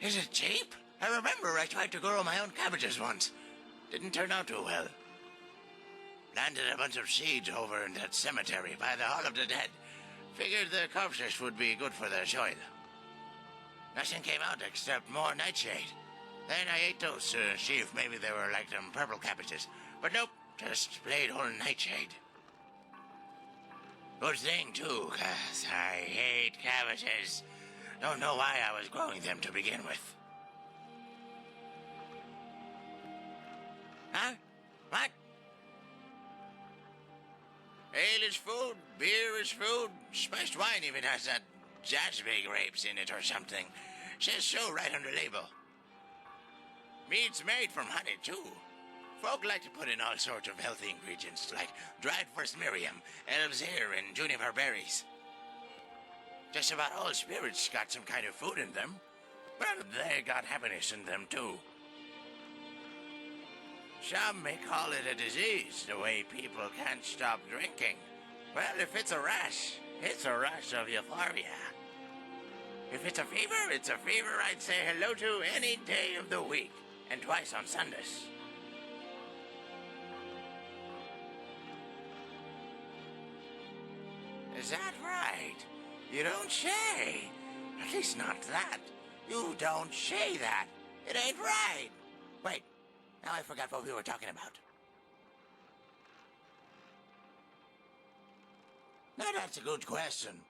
Is it cheap? I remember I tried to grow my own cabbages once. Didn't turn out too well. Planted a bunch of seeds over in that cemetery by the Hall of the Dead. Figured the corpses would be good for the soil. Nothing came out except more nightshade. Then I ate those to see if maybe they were like them purple cabbages. But nope, just plain old nightshade. Good thing, too, 'cause I hate cabbages. Don't know why I was growing them to begin with. Huh? What? Ale is food, beer is food, spiced wine even has that jasmine grapes in it or something. Says so right on the label. Meat's made from honey, too. Folk like to put in all sorts of healthy ingredients, like dried first Miriam, elves hair, and juniper berries. Just about all spirits got some kind of food in them. Well, they got happiness in them, too. Some may call it a disease, the way people can't stop drinking. Well, if it's a rash, it's a rash of euphoria. If it's a fever I'd say hello to any day of the week, and twice on Sundays. Is that right? You don't say. At least not that. You don't say that. It ain't right. Wait, now I forgot what we were talking about. Now that's a good question.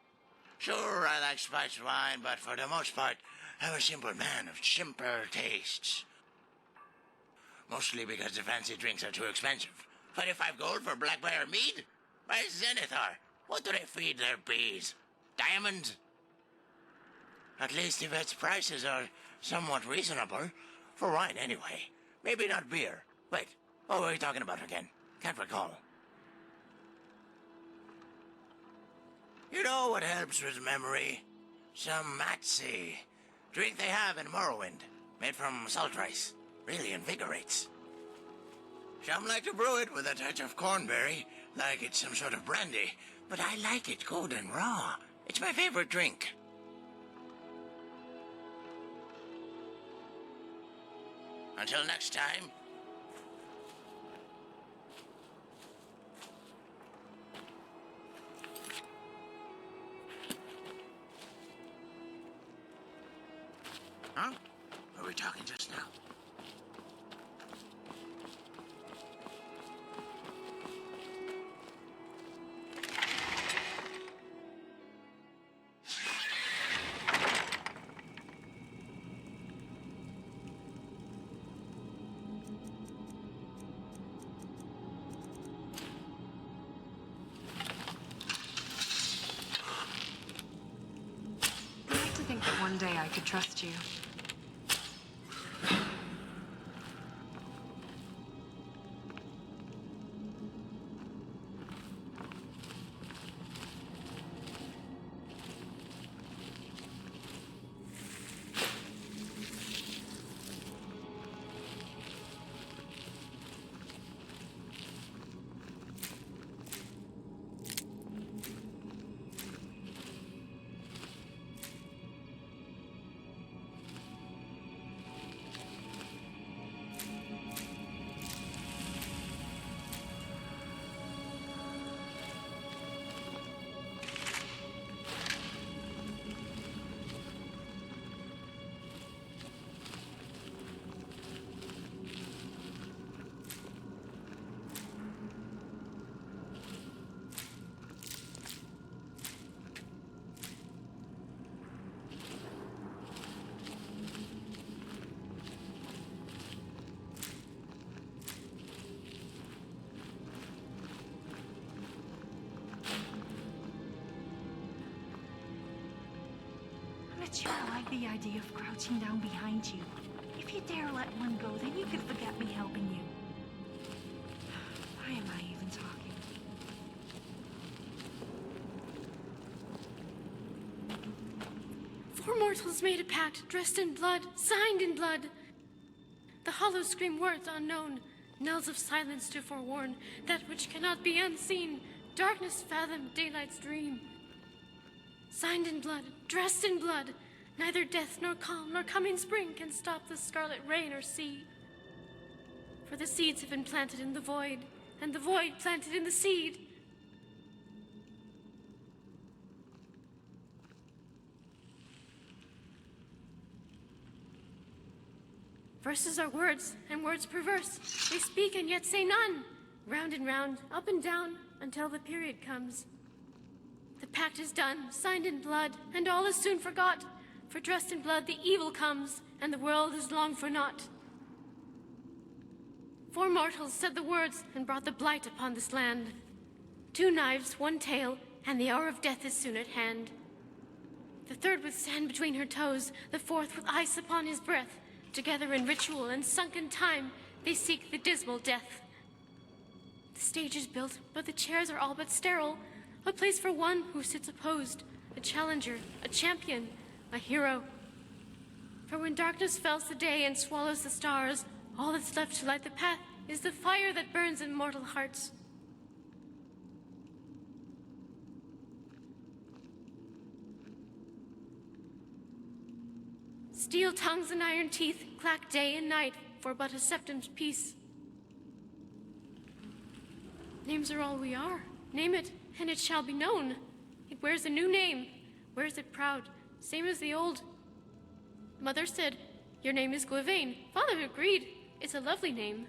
Sure, I like spiced wine, but for the most part, I'm a simple man of simpler tastes. Mostly because the fancy drinks are too expensive. 25 gold for blackberry mead? Why, Zenithar, what do they feed their bees? Diamonds? At least Yvette's prices are somewhat reasonable. For wine, anyway. Maybe not beer. Wait, what were we talking about again? Can't recall. You know what helps with memory? Some matzi. Drink they have in Morrowind. Made from salt rice. Really invigorates. Some like to brew it with a touch of cornberry, like it's some sort of brandy. But I like it cold and raw. It's my favorite drink. Until next time. someday I could trust you. I'm not sure I like the idea of crouching down behind you. If you dare let one go, then you could forget me helping you. Why am I even talking? Four mortals made a pact, dressed in blood, signed in blood. The hollows scream words unknown, knells of silence to forewarn that which cannot be unseen. Darkness fathom daylight's dream. Signed in blood, dressed in blood, neither death nor calm nor coming spring can stop the scarlet rain or sea. For the seeds have been planted in the void, and the void planted in the seed. Verses are words, and words perverse. They speak and yet say none. Round and round, up and down, until the period comes. The pact is done, signed in blood, and all is soon forgot. For dressed in blood the evil comes, and the world is long for naught. Four mortals said the words, and brought the blight upon this land. 2 knives, 1 tail, and the hour of death is soon at hand. The third with sand between her toes, the fourth with ice upon his breath. Together in ritual and sunken time, they seek the dismal death. The stage is built, but the chairs are all but sterile. A place for one who sits opposed, a challenger, a champion, a hero. For when darkness fells the day and swallows the stars, all that's left to light the path is the fire that burns in mortal hearts. Steel tongues and iron teeth clack day and night for but a septem's peace. Names are all we are. Name it, and it shall be known. It wears a new name, wears it proud, same as the old. Mother said, your name is Gwyvain. Father agreed, it's a lovely name.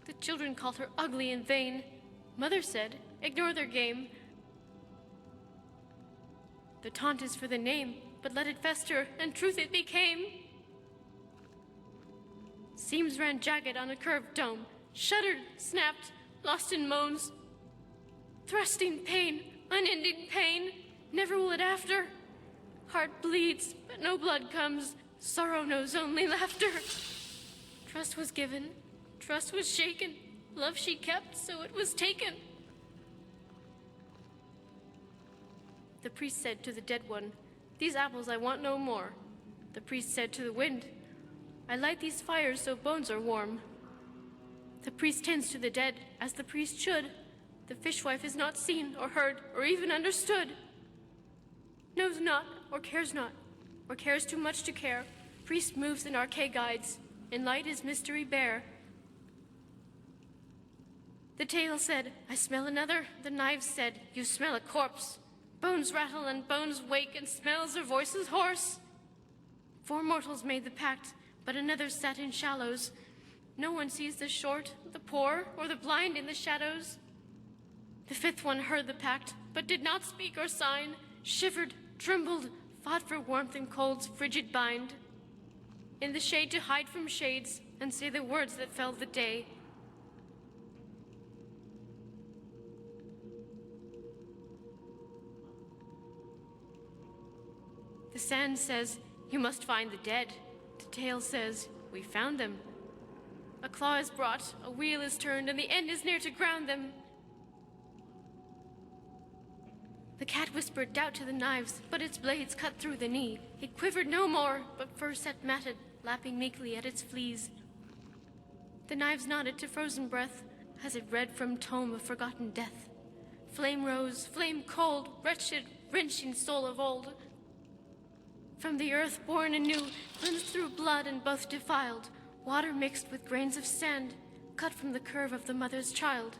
The children called her ugly and vain. Mother said, ignore their game. The taunt is for the name, but let it fester, and truth it became. Seams ran jagged on a curved dome, shuddered, snapped, lost in moans. Thrusting pain, unending pain, never will it after. Heart bleeds, but no blood comes. Sorrow knows only laughter. Trust was given, trust was shaken. Love she kept, so it was taken. The priest said to the dead one, these apples I want no more. The priest said to the wind, I light these fires so bones are warm. The priest tends to the dead, as the priest should. The fishwife is not seen, or heard, or even understood. Knows not, or cares too much to care. Priest moves in arcane guides, in light is mystery bare. The tail said, I smell another. The knives said, you smell a corpse. Bones rattle and bones wake, and smells their voices hoarse. 4 mortals made the pact, but another sat in shallows. No one sees the short, the poor, or the blind in the shadows. The 5th one heard the pact, but did not speak or sign, shivered, trembled, fought for warmth in cold's frigid bind. In the shade to hide from shades, and say the words that fell the day. The sand says, "You must find the dead." The tail says, "We found them." A claw is brought, a wheel is turned, and the end is near to ground them. The cat whispered doubt to the knives, but its blades cut through the knee. It quivered no more, but fur sat matted, lapping meekly at its fleas. The knives nodded to frozen breath, as it read from tome of forgotten death. Flame rose, flame cold, wretched, wrenching soul of old. From the earth born anew, cleansed through blood and both defiled, water mixed with grains of sand, cut from the curve of the mother's child.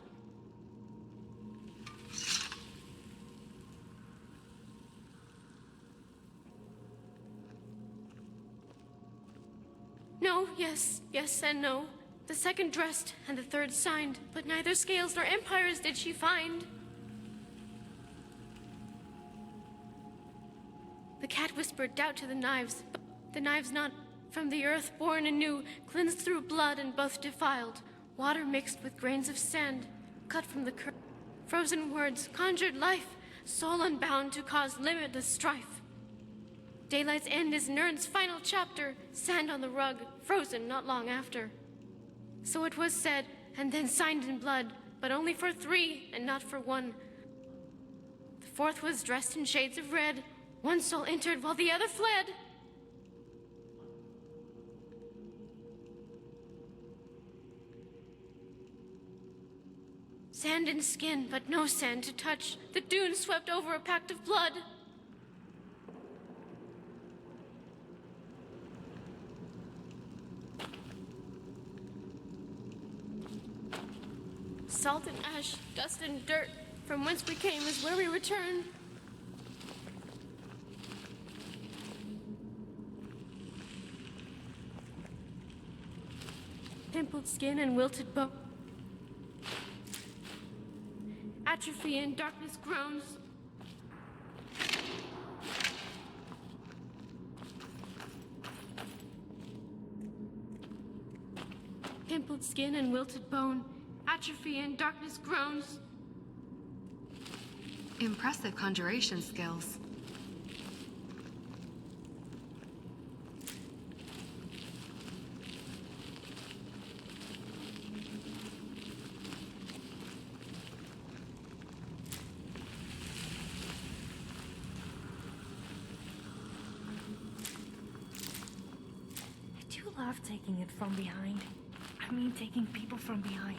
No, yes, yes and no. The second dressed and the third signed, but neither scales nor empires did she find. The cat whispered doubt to the knives, but the knives not. From the earth born anew, cleansed through blood and both defiled, water mixed with grains of sand, cut from the curve. Frozen words conjured life, soul unbound to cause limitless strife. Daylight's end is Nern's final chapter, sand on the rug, frozen not long after. So it was said, and then signed in blood, but only for 3 and not for 1. The fourth was dressed in shades of red. One soul entered while the other fled. Sand and skin, but no sand to touch. The dunes swept over a pact of blood. Salt and ash, dust and dirt, from whence we came is where we return. Pimpled skin and wilted bone. Atrophy and darkness groans. Pimpled skin and wilted bone. Atrophy and darkness groans. Impressive conjuration skills. I do love taking it from behind. I mean, taking people from behind.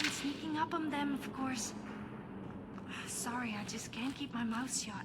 And sneaking up on them, of course. Sorry, I just can't keep my mouth shut.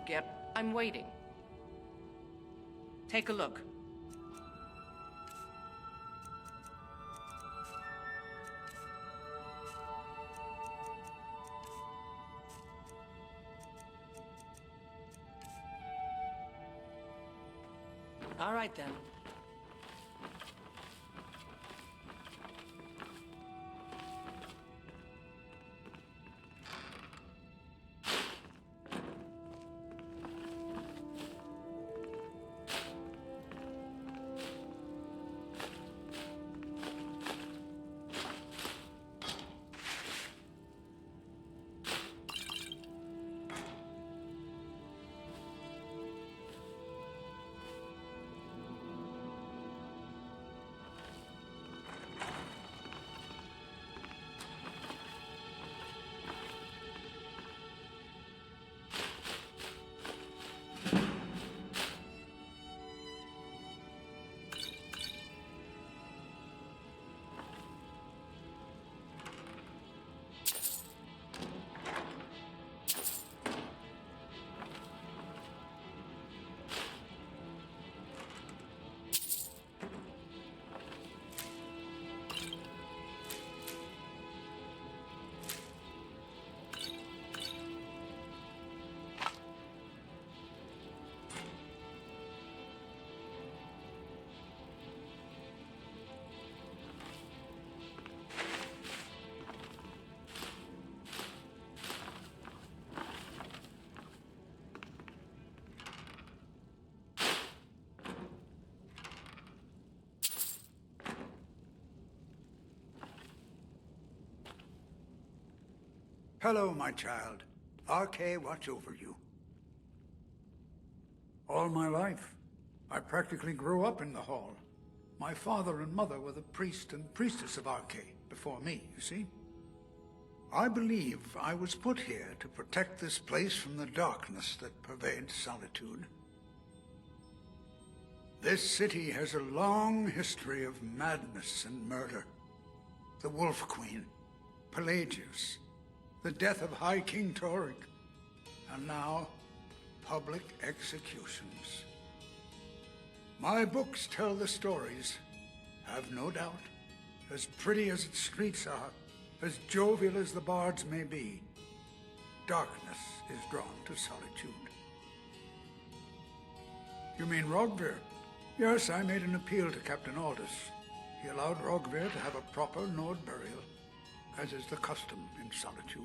Yep, I'm waiting. Take a look. All right, then. Hello, my child. RK watch over you. All my life, I practically grew up in the hall. My father and mother were the priest and priestess of RK before me, you see? I believe I was put here to protect this place from the darkness that pervades Solitude. This city has a long history of madness and murder. The Wolf Queen, Pelagius, the death of High King Torek, and now public executions. My books tell the stories, have no doubt. As pretty as its streets are, as jovial as the bards may be, darkness is drawn to Solitude. You mean Rogvir? Yes, I made an appeal to Captain Aldous. He allowed Rogvir to have a proper Nord burial, as is the custom in Solitude.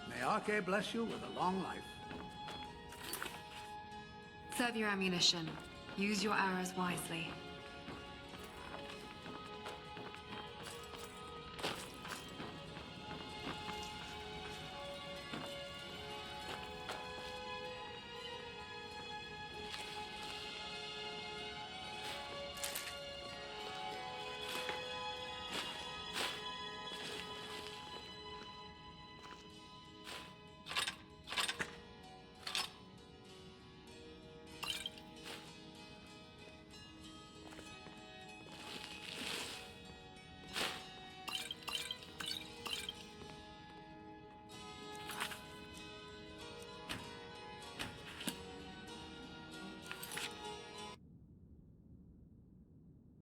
May Arke bless you with a long life. Serve your ammunition. Use your arrows wisely.